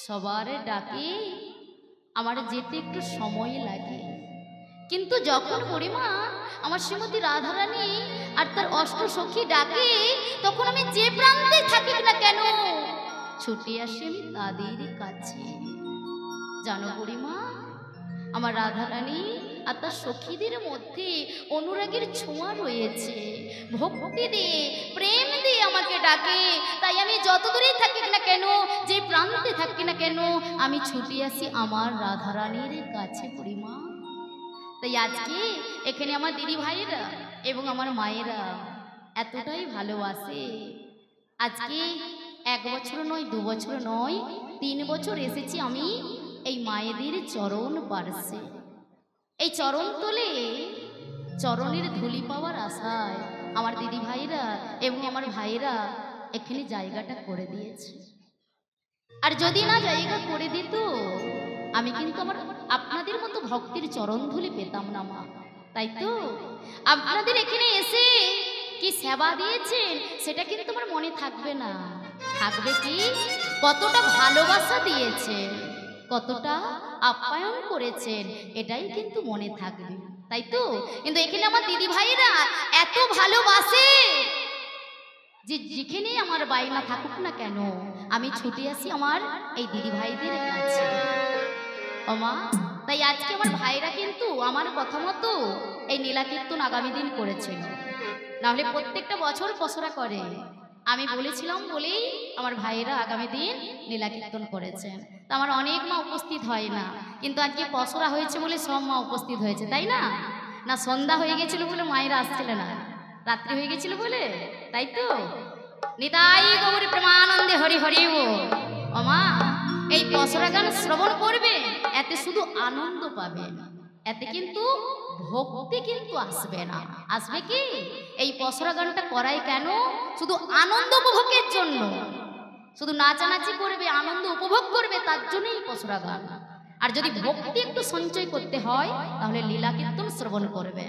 Speaker 1: সবার ডাকে আমার যেতে একটু সময় লাগে, কিন্তু যখন বুড়িমা আমার শ্রীমতী রাধারানী আর তার অষ্টসখী ডাকে, তখন আমি যে প্রান্তে থাকি না কেন ছুটে আসি আমি তাদের কাছে। জানো বুড়িমা, আমার রাধারানী আর তার সখীদের মধ্যে অনুরাগের ছোঁয়া রয়েছে। ভক্তি দিয়ে প্রেম দিয়ে আমাকে ডাকে, তাই আমি যত দূরেই থাকি না কেন, যে প্রান্তে থাকি না কেন, আমি ছুটে আসি আমার রাধারানীর কাছে বুড়িমা। তাই আজকে এখানে আমার দিদি ভাইয়েরা এবং আমার মায়েরা এতটাই ভালোবাসে। আজকে 1 বছর নয়, 2 বছর নয়, 3 বছর এসেছি আমি এই মায়েদের চরণ পার্শ্বে। এই চরণ তলে চরণের ধুলি পাওয়ার আশায় আমার দিদি ভাইরা এবং আমার ভাইরা এখানে জায়গাটা করে দিয়েছে। আর যদি না জায়গা করে দিত, আমি কিন্তু আপনাদের মতো ভক্তির চরণ ধুলি পেতাম না মা। তাই তো আপনাদের এখানে এসে কি সেবা দিয়েছেন সেটা কিন্তু আমার মনে থাকবে না। থাকবে কি কতটা ভালোবাসা দিয়েছেন, কতটা আপ্যায়ন করেছেন, এটাই কিন্তু মনে থাকবে। তাই তো কিন্তু এখানে আমার দিদি ভাইরা এত ভালোবাসে যে যেখানে আমার বাইনা থাকুক না কেন, আমি ছুটে আসি আমার এই দিদি ভাইদের কাছে। ও মা, তাই আজকে আমার ভাইরা কিন্তু আমার কথা মতো এই নীলাকীর্তন আগামী দিন করেছিল, নাহলে প্রত্যেকটা বছর পসরা করে। আমি বলেছিলাম বলেই আমার ভাইয়েরা আগামী দিন নীলাকীর্তন করেছেন। তা আমার অনেক মা উপস্থিত হয় না, কিন্তু আজকে পসরা হয়েছে বলে সব মা উপস্থিত হয়েছে, তাই না? না সন্ধ্যা হয়ে গেছিল বলে মায়েরা আসছিল না, রাত্রি হয়ে গেছিল বলে, তাই তো? নিতাই গৌর প্রেমানন্দে হরি হরি ও মা, এই পসরা গান শ্রবণ করবে, এতে শুধু আনন্দ পাবে, এতে কিন্তু ভক্তি কিন্তু আসবে না। আসবে কি এই পসরা গানটা করাই কেন? শুধু আনন্দ উপভোগের জন্য, শুধু নাচানাচি করবে, আনন্দ উপভোগ করবে, তার জন্যই এই পসরা গান। আর যদি ভক্তি একটু সঞ্চয় করতে হয় তাহলে লীলা কীর্তন শ্রবণ করবে,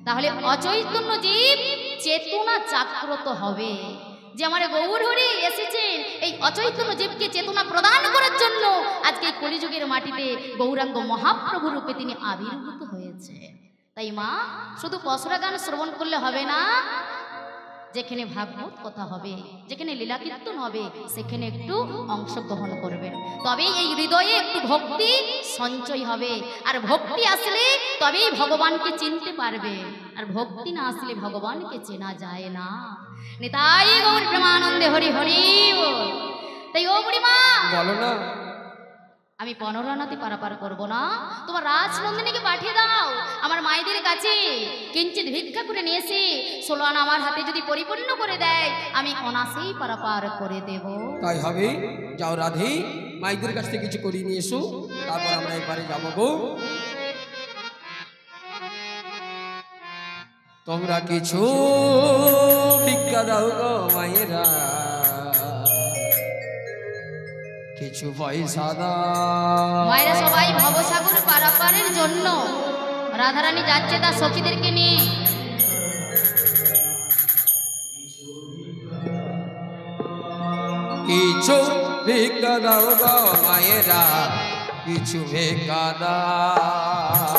Speaker 1: তাহলে অচৈতন্য জীব চেতনা জাগ্রত হবে। যে আমার গৌর হরি এসেছেন এই অচৈতন্য জীবকে চেতনা প্রদান করার জন্য, আজকে এই কলিযুগের মাটিতে গৌরাঙ্গ মহাপ্রভু রূপে তিনি আবির্ভূত হয়েছে। তাই মা, শুধু পসরা গান শ্রবণ করলে হবে না, যেখানে ভাগবত কথা হবে, যেখানে লীলা কীর্তন হবে, সেখানে একটু অংশগ্রহণ করবেন, তবেই এই হৃদয়ে একটু ভক্তি সঞ্চয় হবে। আর ভক্তি আসলে তবেই ভগবানকে চিনতে পারবে, আর ভক্তি না আসলে ভগবানকে চেনা যায় না। নিতাই গৌর প্রেমানন্দে হরি হরি। তাই ও বুড়িমা,
Speaker 3: বলো না,
Speaker 1: আমি 15 আনাতে পারাপার করবো না, তোমার রাজনন্দিনীকে পাঠিয়ে দাও আমার মায়েদের কাছে, কিঞ্চিত ভিক্ষা করে নিয়ে এসে 16 আনা আমার হাতে যদি পরিপূর্ণ করে দেয়, আমি অনাসেই পারাপার করে দেব।
Speaker 3: তাই হবে। যাও রাধে, মাইদের কাছ থেকে কিছু করিয়ে নিয়ে এসো, তারপর আমরা এবারে যাবো গো। তোমরা কিছু ভিক্ষা দাও গো মায়েরা, কিছু পয়সা দাও।
Speaker 1: মায়েরা সবাই ভবসাগর পারাপারের জন্য রাধারানী যাচ্ছে তার সখীদেরকে নিয়ে।
Speaker 3: কিছু ভিক্ষা দাও গো মায়েরা, কিছু ভিক্ষা দাও।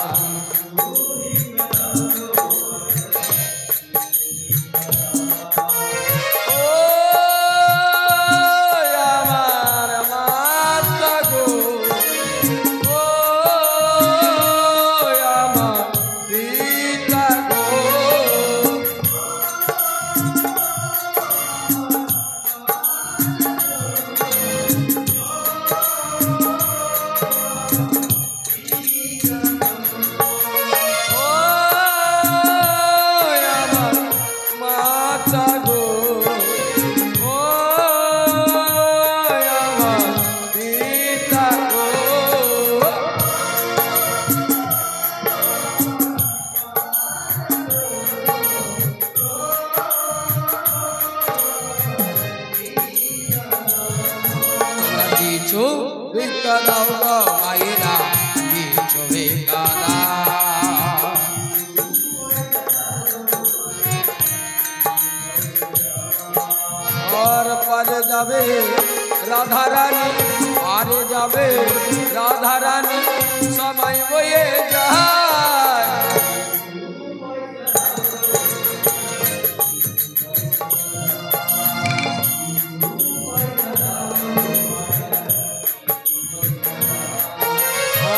Speaker 3: কিছু ভিক্ষা দাও গো মায়েরা, কিছু ভিক্ষা দাও। আর পারে যাবে রাধারানী, পারে যাবে রাধারানী, সময় বয়ে যায়।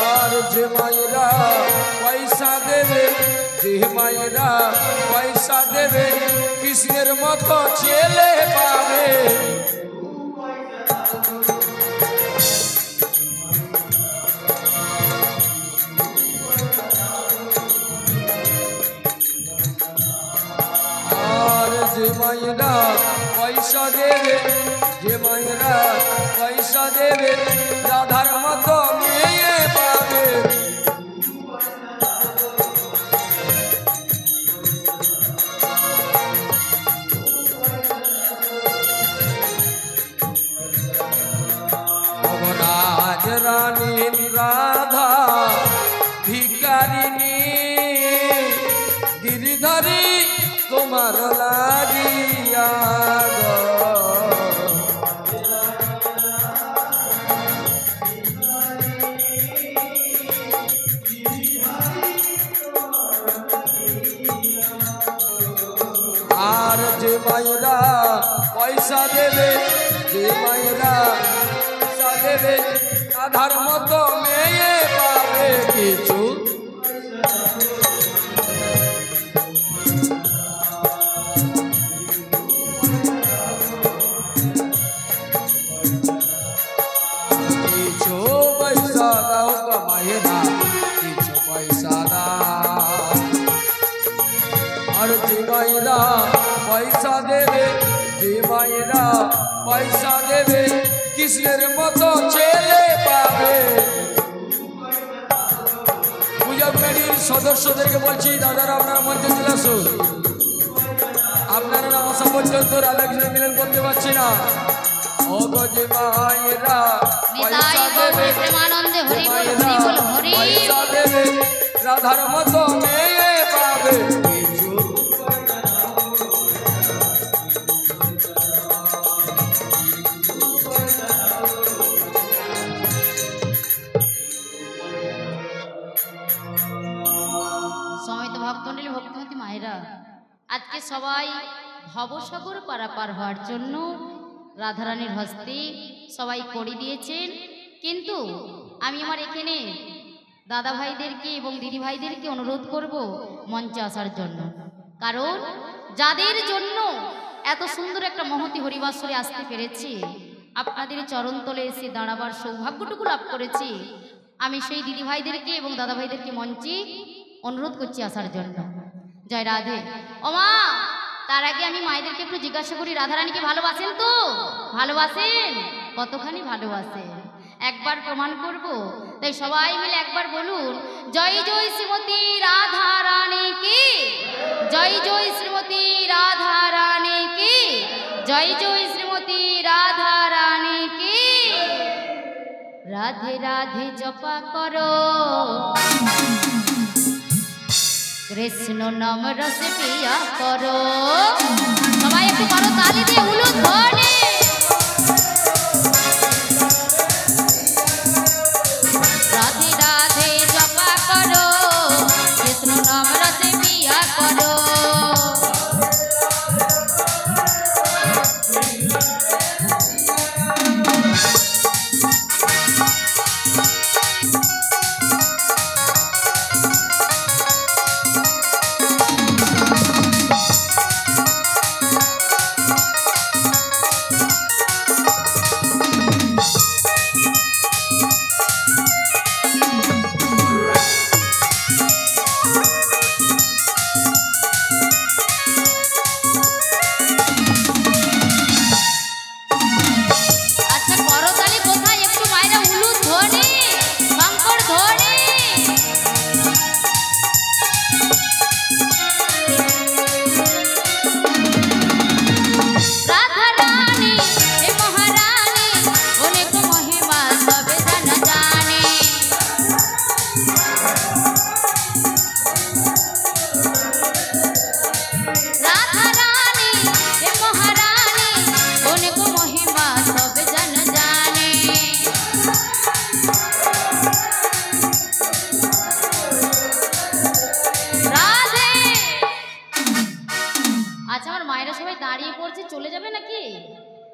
Speaker 3: আর যে মায়েরা পয়সা দেবে, যে মায়েরা পয়সা দেবে কৃষ্ণের মতো ছেলে পাবে। আর যে মায়েরা পয়সা দেবে, যে মায়েরা পয়সা দেবে রাধার মতো মেয়ে পাবে। রাজ রানী রাধা ভিকারিনী গিরিধারী তোমার লাগিয়া গো। আর যে মায়েরা পয়সা দেবে, যে মায়েরা পয়সা দেবে রাধার মতো মেয়ে পাবে কিছু। কিছু পয়সা দাও কমাইনা, কিছু পয়সা দাও। আর যে মায়েরা পয়সা দেবে, যে মায়েরা পয়সা দেবে কৃষ্ণের মতো ছেলে পাবে। পূজা কমিটির সদস্যদেরকে বলছি, দাদারা আপনারা মঞ্চে চলে আসুন। আপনারা না আসা পর্যন্ত রাধাকৃষ্ণ মিলন করতে পারছি না। ও গো যে মায়েরা পয়সা দেবে, যে মায়েরা পয়সা দেবে রাধার মতো মেয়ে পাবে কিছু।
Speaker 1: সমিত ভক্তমণ্ডলী, ভক্তিমতী মায়েরা, আজকে সবাই ভবসাগর পারাপার হওয়ার জন্য রাধারানীর হস্তে সবাই করে দিয়েছেন। কিন্তু আমি আমার এখানে দাদা ভাইদেরকে এবং দিদি ভাইদেরকে অনুরোধ করব মঞ্চে আসার জন্য। কারণ যাদের জন্য এত সুন্দর একটা মহতি হরিবাসরে আসতে পেরেছি, আপনাদের চরণতলে এসে দাঁড়াবার সৌভাগ্যটুকু লাভ করেছি, আমি সেই দিদি ভাইদেরকে এবং দাদা ভাইদেরকে মঞ্চে অনুরোধ করছি আসার জন্য। জয় রাধে। ও মা, তার আগে আমি মায়েদেরকে একটু জিজ্ঞাসা করি, রাধারানীকে ভালোবাসেন তো? ভালোবাসেন? কতখানি ভালোবাসেন একবার প্রমাণ করব। তাই সবাই মিলে একবার বলুন, জয় জয় শ্রীমতী রাধা রানী কি, জয় জয় শ্রীমতী রাধা রানী কি, জয় জয় শ্রীমতী রাধা রানী কি। রাধে রাধে জপা করো, কৃষ্ণ নাম রস পিয়া করো। সবাই একটু করো তালি দিয়ে উলুদ ধরে। রাধে রাধে জপা করো, কৃষ্ণ নাম রস পিয়া করো।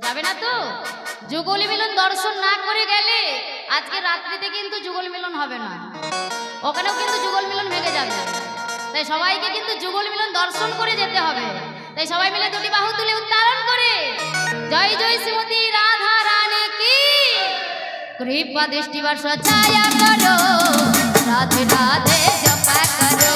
Speaker 1: যাবে না তো? যুগল মিলন দর্শন না করে গেলে আজকে রাত্রিতে কিন্তু যুগল মিলন হবে না, ওখানেও কিন্তু যুগল মিলন ভেঙে যাবে। তাই সবাইকে কিন্তু যুগল মিলন দর্শন করে যেতে হবে। তাই সবাই মিলে দুটি বাহু তুলে উচ্চারণ করে জয় জয় শ্রীমতী রাধা রানী কি, কৃপা দৃষ্টি বর্ষ ছায়া করো, রাধে রাধে জপা করো।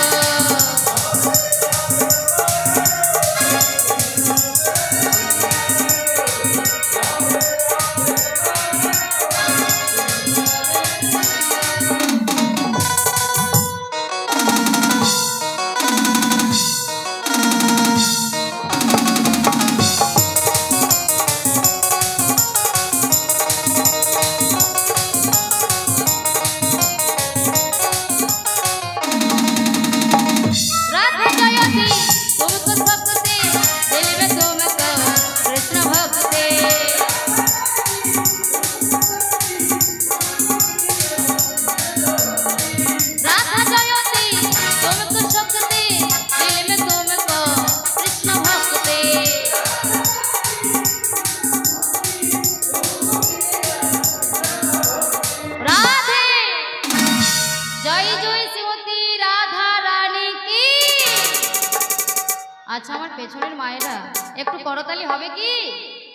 Speaker 1: আচ্ছা আমার পেছনের মায়েরা একটু করতালি হবে কি?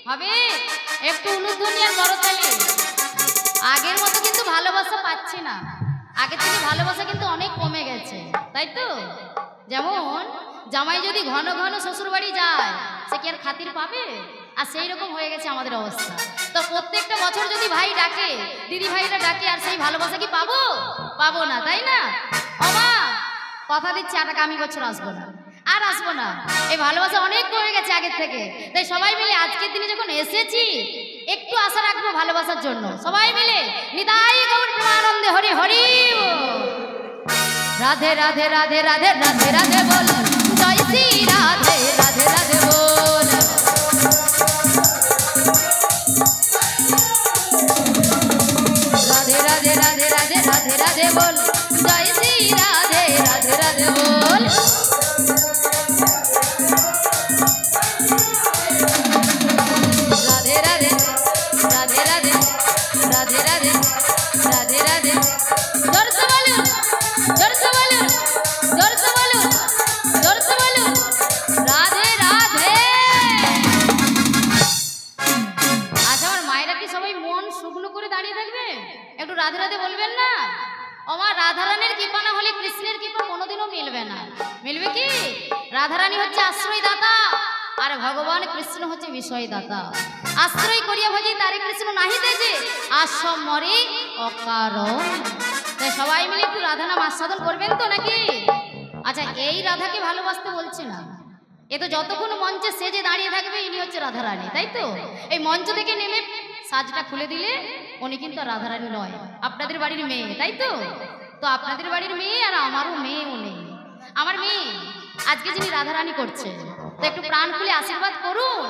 Speaker 1: হবে? একটু উলুধ্বনি আর করতালি। আগের মতো কিন্তু ভালোবাসা পাচ্ছি না, আগের থেকে ভালোবাসা কিন্তু অনেক কমে গেছে, তাই তো? যেমন জামাই যদি ঘন ঘন শ্বশুর বাড়ি যায় সে কি আর খাতির পাবে? আর সেই রকম হয়ে গেছে আমাদের অবস্থা। তো প্রত্যেকটা বছর যদি ভাই ডাকে, দিদি ভাইরা ডাকে, আর সেই ভালোবাসা কি পাবো? পাবো না, তাই না? ওমা কথা দিচ্ছি আর আগামী বছর আসবো না, আর আসবো না। এই ভালোবাসা অনেক কমে গেছে আগের থেকে। তাই সবাই মিলে আজকের দিনে যখন এসেছি একটু আশা রাখবো ভালোবাসার জন্য। সবাই মিলে নিতাই গৌর প্রেমানন্দে হরি হরি রাধে রাধে রাধে রাধে রাধে রাধে বল, জয় শ্রী রাধে রাধে রাধে বল। রাধে রাধে রাধে রাধে রাধে রাধে বল, জয় শ্রী রাধে রাধে রাধে বল। রাধে রাধে রাধে রাধে রাধে রাধে রাধে রাধে জোরসে বলুন, জোরসে বলুন, জোরসে বলুন, জোরসে বলুন রাধে রাধে। আচ্ছা আমার মায়েরা কি সবাই মন শুকনো করে দাঁড়িয়ে থাকবে? একটু রাধে রাধে বলবেন না? আমার রাধারানীর কৃপা না হলে কৃষ্ণের কৃপা কোনোদিনও মিলবে না। মিলবে কি? রাধারানী হচ্ছে আশ্রয় দাতা আর ভগবান কৃষ্ণ হচ্ছে বিষয় দাতা। আশ্রয় করিয়া ভজি তারে কৃষ্ণ নাহিতে যে আশ্রম মরে অকারণ। তাই সবাই মিলে একটু রাধা নাম আস্বাদন করবেন তো নাকি? আচ্ছা এই রাধাকে ভালোবাসতে বলছে না, এ তো যতক্ষণ মঞ্চে সেজে দাঁড়িয়ে থাকবে ইনি হচ্ছে রাধারানী, তাই তো? এই মঞ্চ থেকে নেমে সাজটা খুলে দিলে উনি কিন্তু রাধারানী নয়, আপনাদের বাড়ির মেয়ে, তাই তো? তো আপনাদের বাড়ির মেয়ে আর আমারও মেয়ে উনি, আমার মেয়ে আজকে যিনি রাধারানী করছে। তো একটু প্রাণ খুলে আশীর্বাদ করুন,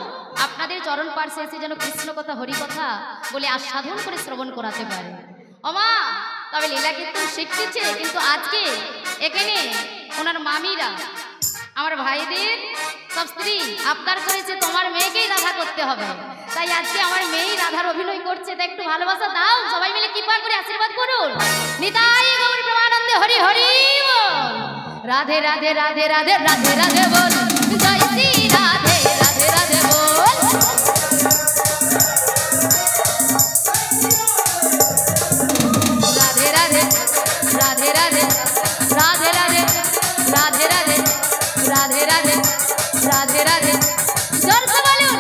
Speaker 1: আপনাদের চরণ পার্শ্বে এসে যেন কৃষ্ণ কথা হরি কথা বলে আস্বাদন করে শ্রবণ করাতে পারে। ওমা তবে লীলা কিন্তু শিখতেছে, কিন্তু আজকে এখানে ওনার মামিরা আমার ভাইদের সব স্ত্রী আবদার করেছে তোমার মেয়েকেই রাধা করতে হবে। তাই আজকে আমার মেয়েই রাধার অভিনয় করছে। তাই একটু ভালোবাসা দাও, সবাই মিলে কৃপা করে আশীর্বাদ করুন। নিতাই গৌর প্রেমানন্দে হরি হরি বল। রাধে রাধে রাধে রাধে রাধে রাধে বল, জয় শ্রী রাধে রাধে রাধে বল। রাধে রাধে রাধে রাধে রাধে রাধে রাধে রাধে রাধে রাধে রাধে রাধে জোরসে বলুন,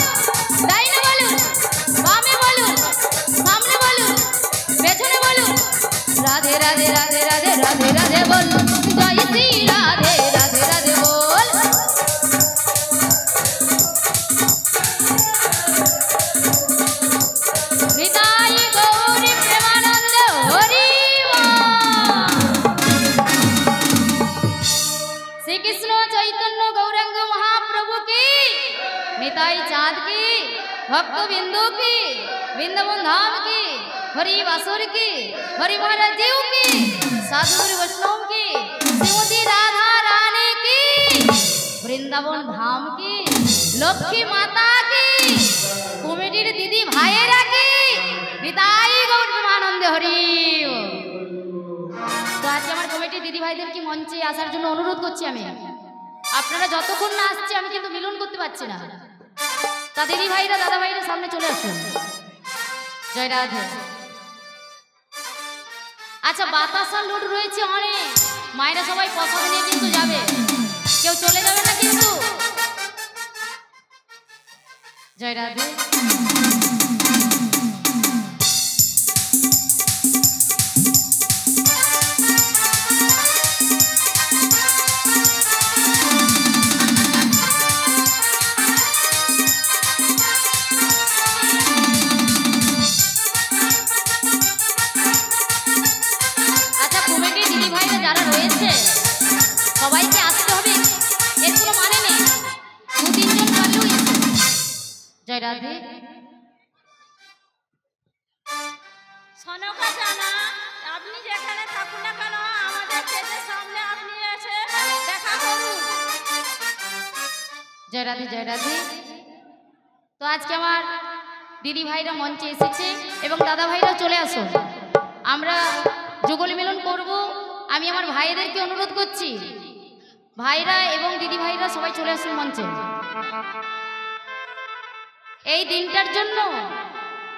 Speaker 1: ডাইনে বলুন, বামে বলুন, সামনে বলুন, পেছনে বলুন। রাধে রাধে রাধে রাধে রাধে রাধে বল, জয় শ্রী রাধে রাধে রাধে বল। নিতাই গৌর প্রেমানন্দে হরি শ্রীকৃষ্ণ চৈতন্য গৌরাঙ্গ মহাপ্রভু কি, নিতাই চাঁদ কি, ভক্ত বিন্দু কি, বৃন্দাবন ধাম কি, হরি বাসুর কি, হরি মহারাজ জিউ কি, সাধুগুরু বৈষ্ণব কি, শ্রীমতী রাধা রানী কি, বৃন্দাবন ধাম কি, লক্ষ্মী মাতা কি, কমিটির ভাইয়েরা কি নিতাই গৌর প্রেমানন্দে হরি বল। তো আজকে আমার কমিটি দিদি ভাইদের কি মঞ্চে আসার জন্য অনুরোধ করছি আমি। আপনারা যতক্ষণ না আসছে আমি কিন্তু মিলন করতে পারছি না। তা দিদি ভাইরা দাদা ভাইরা সামনে চলে আসুন। জয় রাধে। আচ্ছা বাতাসা লোড রয়েছে অনেক, মায়েরা সবাই প্রসাদ নিয়ে কিন্তু যাবে, কেউ চলে যাবে না কিন্তু। জয় রাধে। যারা রয়েছে সবাইকে আসতে হবে, এর কোনো মানে নেই, দু তিনজন পারলেও এসো। জয় রাধে।
Speaker 4: সনকা জানা আপনি যেখানে থাকুন না কেন আমাদের স্টেজের সামনে আপনি এসে দেখা করুন।
Speaker 1: জয় রাধে জয় রাধে। তো আজকে আমার দিদি ভাইরা মঞ্চে এসেছে এবং দাদা ভাইরা চলে আসো, আমরা যুগল মিলন করব। আমি আমার ভাইদেরকে অনুরোধ করছি, ভাইরা এবং দিদি ভাইরা সবাই চলে আসুন মঞ্চে। এই দিনটার জন্য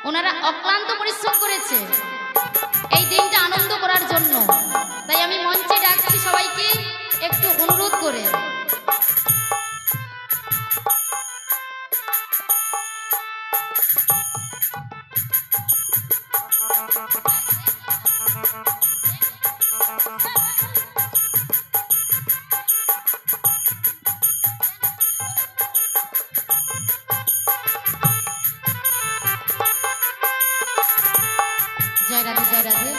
Speaker 1: ওনারা অক্লান্ত পরিশ্রম করেছে, এই দিনটা আনন্দ করার জন্য। তাই আমি মঞ্চে ডাকছি সবাইকে একটু অনুরোধ করে। জয় রাধে জয় রাধে।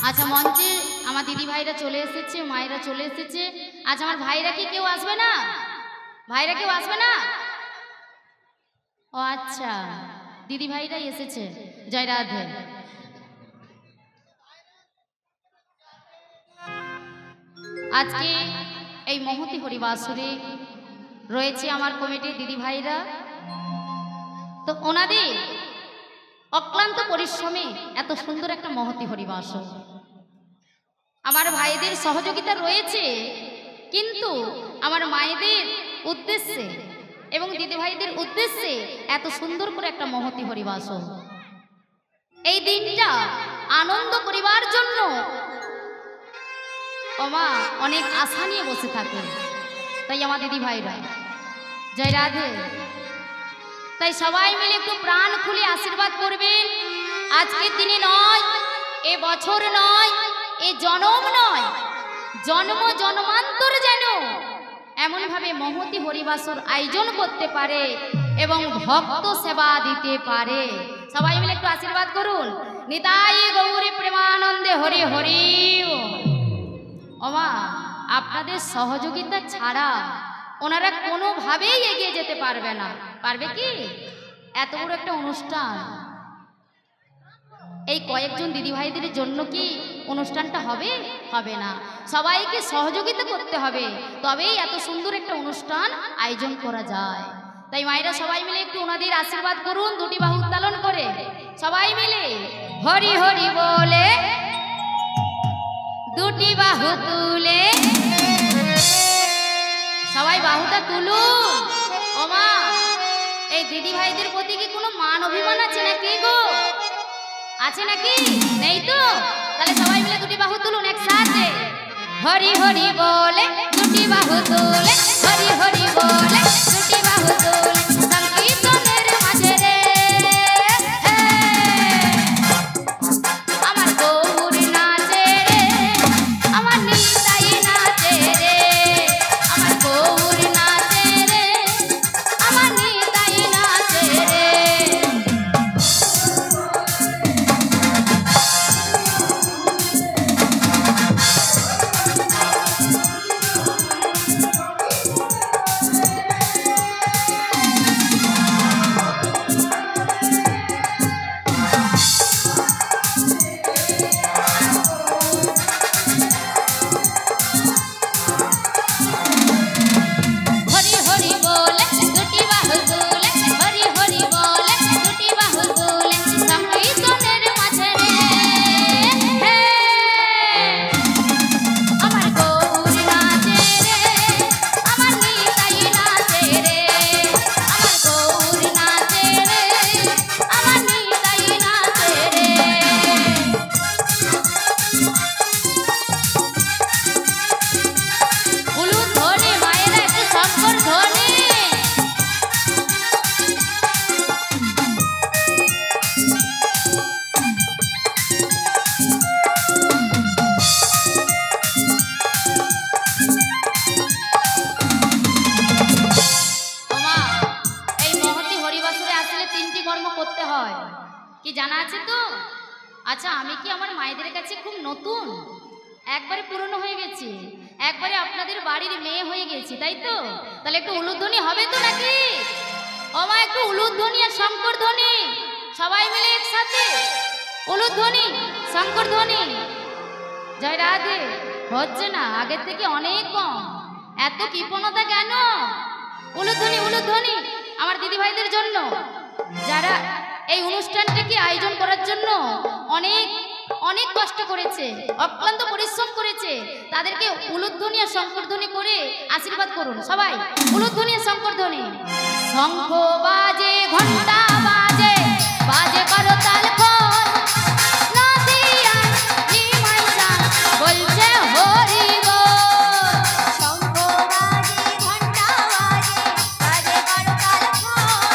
Speaker 1: আচ্ছা মঞ্চে আমার দিদি ভাইরা চলে এসেছে, মায়েরা চলে এসেছে। আচ্ছা আমার ভাইরা কি কেউ আসবে না? ভাইরা কেউ আসবে না? ও আচ্ছা দিদি ভাইরাই এসেছে। জয় রাধে। আজকে এই মহতি হরিবাসরে রয়েছে আমার কমিটির দিদি ভাইরা, তো ওনাদের অক্লান্ত পরিশ্রমে এত সুন্দর একটা মহতি হরিবাসর। আমার ভাইদের সহযোগিতা রয়েছে, কিন্তু আমার মায়েদের উদ্দেশ্যে এবং দিদি ভাইদের উদ্দেশ্যে এত সুন্দর করে একটা মহতি হরিবাসর। এই দিনটা আনন্দ করিবার জন্য ওমা অনেক আশা নিয়ে বসে থাকে। তাই আমার দিদি ভাইরা জয় রাধে। তাই সবাই মিলে একটু প্রাণ খুলে আশীর্বাদ করবেন। আজকের দিনে নয়, এ বছর নয়, এ জনম নয়, জন্ম জন্মান্তর যেন এমনভাবে মহতি হরিবাসর আয়োজন করতে পারে এবং ভক্ত সেবা দিতে পারে। সবাই মিলে একটু আশীর্বাদ করুন। নিতাই গৌরী প্রেমানন্দে হরি হরি। ওমা আপনাদের সহযোগিতা ছাড়া ওনারা কোনোভাবেই এগিয়ে যেতে পারবে না। পারবে কি? এত বড় একটা অনুষ্ঠান, এই কয়েকজন দিদিভাইদের জন্য কি অনুষ্ঠানটা হবে? হবে না। সবাইকে সহযোগিতা করতে হবে, তবেই এত সুন্দর একটা অনুষ্ঠান আয়োজন করা যায়। তাই মায়েরা সবাই মিলে একটু ওনাদের আশীর্বাদ করুন, দুটি বাহু উত্তোলন করে সবাই মিলে হরি হরি বলে দুটি বাহু তুলে সবাই বাহুটা তুলুন। ওমা এই দিদি ভাইদের প্রতি কি কোনো মান অভিমান আছে নাকি গো? আছে নাকি? নেই তো? তাহলে সবাই মিলে দুটি বাহু তুলুন একসাথে। হরি হরি বলে দুটি বাহু তুলে, হরি হরি বলে দুটি বাহু তুলে, সংকীর্তনের মাঝে রে আমার গৌর নাচে রে, আমার নিতাই নাচে রে, আমার গৌর নাচে রে, আমার নিতাই নাচে রে। আচ্ছা আমি কি আমার মায়েদের কাছে খুব নতুন? একবারে পুরনো হয়ে গেছি, একবারে আপনাদের বাড়ির মেয়ে হয়ে গেছি, তাই তো? তাহলে একটু উলুধ্বনি হবে তো নাকি? ও মা, একটু উলুধ্বনি আর শঙ্কর ধ্বনি, সবাই মিলে একসাথে উলুধ্বনি শঙ্কর ধ্বনি। জয় রাধে। হচ্ছে না, আগের থেকে অনেক কম। এত কৃপণতা কেন? উলুধ্বনি উলুধ্বনি আমার দিদি ভাইদের জন্য, যারা এই অনুষ্ঠানটাকে আয়োজন করার জন্য অনেক অনেক কষ্ট করেছে, অক্লান্ত পরিশ্রম করেছে, তাদেরকে উলুধ্বনি আর শঙ্করধ্বনি করে আশীর্বাদ করুন সবাই। উলুধ্বনি আর শঙ্করধ্বনি। শঙ্খ বাজে, ঘন্টা বাজে, বাজে করতাল খোল, নদিয়া নিমাই চাঁদ বলছে হরি বল।
Speaker 2: শঙ্খ বাজে, ঘন্টা বাজে, বাজে করতাল খোল,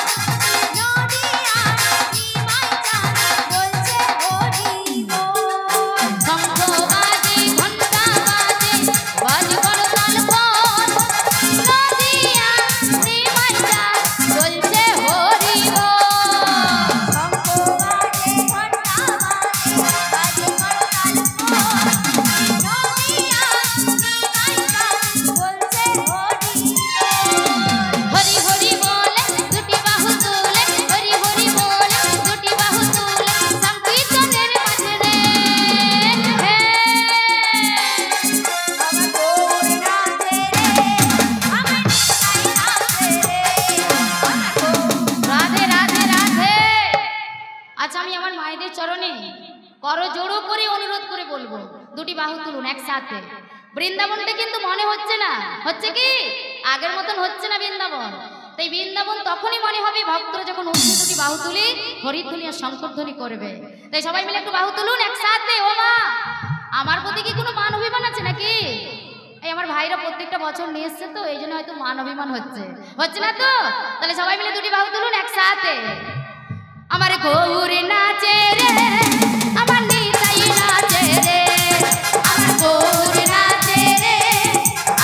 Speaker 2: নদিয়া নিমাই চাঁদ বলছে হরি বল।
Speaker 1: শঙ্খ বাজে, ঘন্টা বাজে, বাজে করতাল খোল, নদিয়া নিমাই চাঁদ বলছে হরি বল।
Speaker 2: শঙ্খ বাজে, ঘন্টা বাজে, বাজে করতাল খোল, নদিয়া নিমাই চাঁদ বলছে হরি বল।
Speaker 1: হরি হরি বলে দুটি বাহু তুলে, হরি হরি বলে দুটি বাহু তুলে, সংকীর্তনের মাঝে রে হে।
Speaker 2: আমার গৌর নাচে রে, আমার নিতাই নাচে রে, আমার গৌর।
Speaker 1: রাধে রাধে রাধে। আচ্ছা আমি আমার মায়েদের চরণে করজোড়ো করে অনুরোধ করে বলবো, দুটি বাহু তুলুন একসাথে। বৃন্দাবনটা কিন্তু মনে হচ্ছে না, হচ্ছে কি আগের মতন হচ্ছে না বৃন্দাবন। তাই বৃন্দাবন তখনই মনে হবে ভক্তরা যখন উঠে দুটি বাহু তুলে হরিধ্বনি আর শঙ্করধ্বনি করবে। তাই সবাই মিলে একটু বাহু তুলুন একসাথে। ও মা, আমার প্রতি কি কোনো মান অভিমান আছে নাকি? এই আমার ভাইরা প্রত্যেকটা বছর নিয়ে এসছে তো, এই জন্য হয়তো মান অভিমান হচ্ছে, হচ্ছে না তো? তাহলে সবাই মিলে দুটি বাহু তুলুন একসাথে। আমার গৌর নাচে রে, আমার নিতাই নাচে রে, আমার গৌর নাচে রে,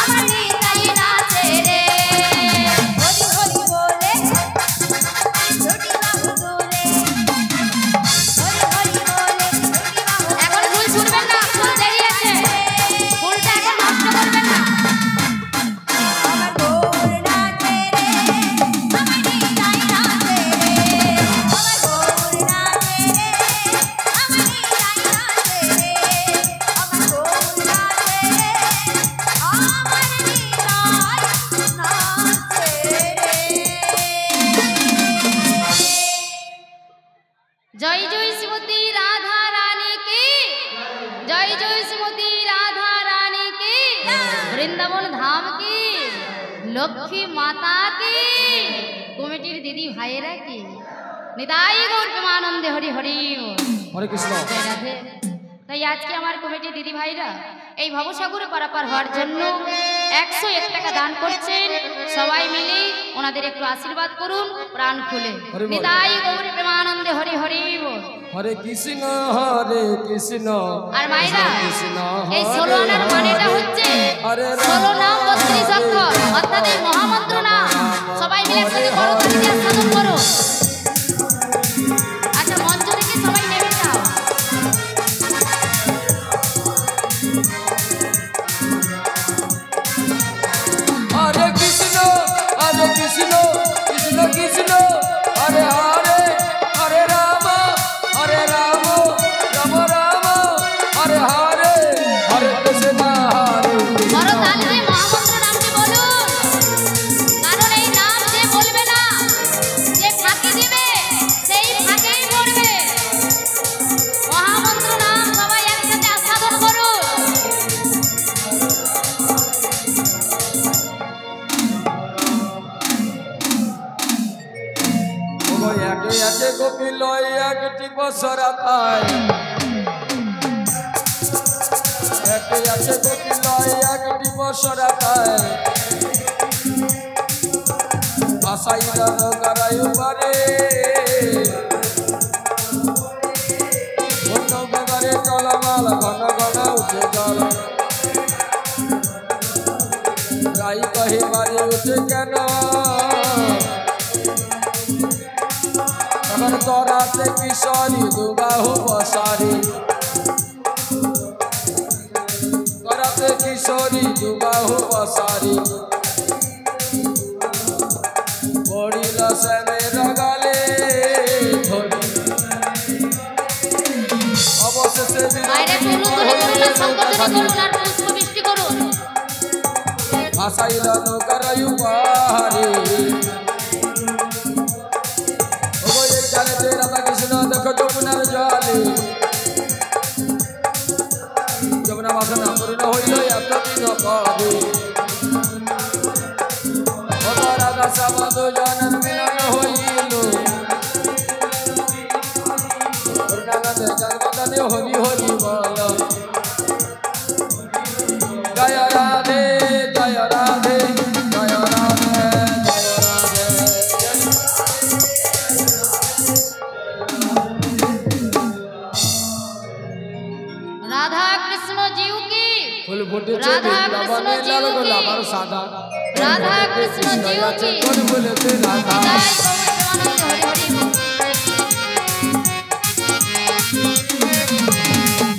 Speaker 1: আমার নিতাই নাচে রে।
Speaker 2: হরি হরি বলে দুটি বাহু তোলে, হরি হরি বলে দুটি বাহু।
Speaker 1: এখন ফুল ছুটবেন না, ফুল দেরি আছে, ফুলটা এখন নষ্ট করবেন না।
Speaker 2: আমার গৌর নাচে রে, আমার নিতাই নাচে রে, আমার গৌর নাচে রে, আমার নিতাই নাচে রে, আমার গৌর নাচে রে, আমার নিতাই নাচে রে।
Speaker 1: জয় জয় শ্রীমতী রাধা রানী কি, জয় জয় শ্রীমতী রাধা রানী কি, বৃন্দাবন ধাম কি, লক্ষ্মী মাতা কি, কমিটির দিদি ভাইয়েরা কি, নিতাই গৌর প্রেমানন্দে হরি হরি বল।
Speaker 3: হরে কৃষ্ণ।
Speaker 1: জয় রাধে। তাই আজকে আমার কমিটির দিদি ভাইরা এই ভবসাগরে পারাপার হওয়ার জন্য 101 টাকা দান করছেন। সবাই মিলে ওনাদের একটু আশীর্বাদ করুন প্রাণ খুলে।
Speaker 3: হরি বল।
Speaker 1: নিতাই গৌর প্রেমানন্দে হরি হরি বল।
Speaker 3: হরে কৃষ্ণ হরে কৃষ্ণ,
Speaker 1: আর মায়েরা
Speaker 3: কৃষ্ণ
Speaker 1: এই 16 আনার মানেটা হচ্ছে
Speaker 3: হরে রাম,
Speaker 1: 16 নাম 32 অক্ষর, অর্থাৎ এই মহামন্ত্র নাম। সবাই মিলে একসাথে করতালি দিয়ে সাধন করো। আচ্ছা মঞ্চ থেকে সবাই নেমে যাও।
Speaker 3: হরে কৃষ্ণ কৃষ্ণ কৃষ্ণ কৃষ্ণ, হরে হরে, হরে রাম রাম রাম, হরে হরে, হরে কৃষ্ণ হরে কৃষ্ণ।
Speaker 1: করতালি দিয়ে মহামন্ত্র নামটি বলুন, কারণ এই নাম যে বলবে না, যে ফাঁকি দিবে সেই ফাঁকেই পড়বে। মহামন্ত্র নাম সবাই একসাথে আস্বাদন করুন।
Speaker 3: একে একে গোপিল একটি বছরা পায়, একে একে গোপিল একটি বছরা পায়, আশাই গারাই পারে ঘন গগারে টলমাল, ঘন ঘন উঠে জল, গাই কহে বাড়ি উঠে কেন, তখন তরাতে কিশোরী দুবাহু বসারি তরাতে কিশোরী দুবাহু বসারি পড়িল শ্যামের গালে ধরি অবশেষে
Speaker 1: বাইরে করুন ধরে করুন আর সংকল্প করুন আর পুষ্প বৃষ্টি করুন
Speaker 3: ভাসাইল নৌকারায়ু পাহাড়ে ওগো এই জালেতে রাধা কৃষ্ণ দেখো যমুনার জলে যমুনা বাসনা পূর্ণ হইল এতদিন পরে ওগো রাধা শ্যামা দুজনের মিলন হইল পূর্ণানন্দে জন্মদানে হরি হরি বল জয় রাধে জয় রাধে জয় রাধে জয় রাধে
Speaker 1: রাধা কৃষ্ণ জিউ কি
Speaker 3: ফুল ফুটেছে
Speaker 1: রাধা
Speaker 3: বৃন্দাবনে
Speaker 1: কৃষ্ণ
Speaker 3: লাল
Speaker 1: জিউ কি?
Speaker 3: গোলাপ আর সাদা
Speaker 1: রাধা কৃষ্ণ জিউ কি
Speaker 3: কোন বলেছে রাধা
Speaker 1: জয় গৌর প্রেমানন্দ হরি হরি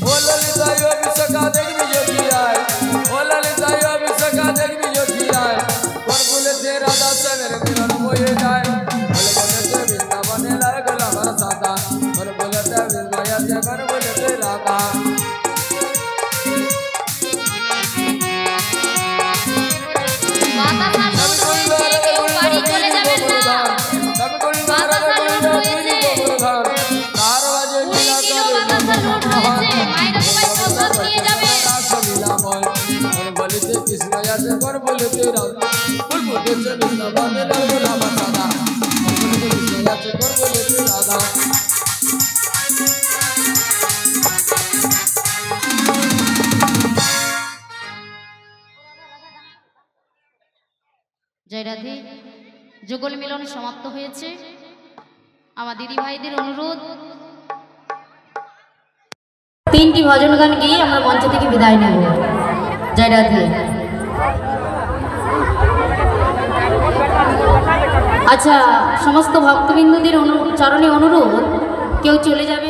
Speaker 3: ও ললিতায় বিশ্বকা দেখবি যদি আয় ও ললিতায় বিশ্বকা দেখবি যদি আয় কোন বলেছে রাধা শ্যামের মিলন হয়ে যায় বলে বলেছে বৃন্দাবনে লাল গোলাপ আর সাদা কোন বলেছে বিস্ময়াতে কোন বলেছে রাধা
Speaker 1: বাতাসা লোড হয়েছে কেউ বাড়ি চলে যাবেন না বাতাসা লোড হয়েছে 20 কিলো বাতাসা লোড হয়েছে মায়েরা সবাই প্রসাদ নিয়ে যাবে
Speaker 3: বলিতে কৃষ্ণয়াতে কোন বলিতে রাধা ফুল ফুটেছে বৃন্দাবনে লাল গোলাপ আর সাদা বলিতে কৃষ্ণয়াতে কোন বলিতে রাধা
Speaker 1: জয় রাধে যুগল মিলন সমাপ্ত হয়েছে আমার দিদি ভাইদের অনুরোধ তিনটি ভজন গান গিয়ে আমরা মঞ্চ থেকে বিদায় নেব জয় রাধে আচ্ছা সমস্ত ভক্তবিন্দুদের চরণে অনুরোধ কেউ চলে যাবে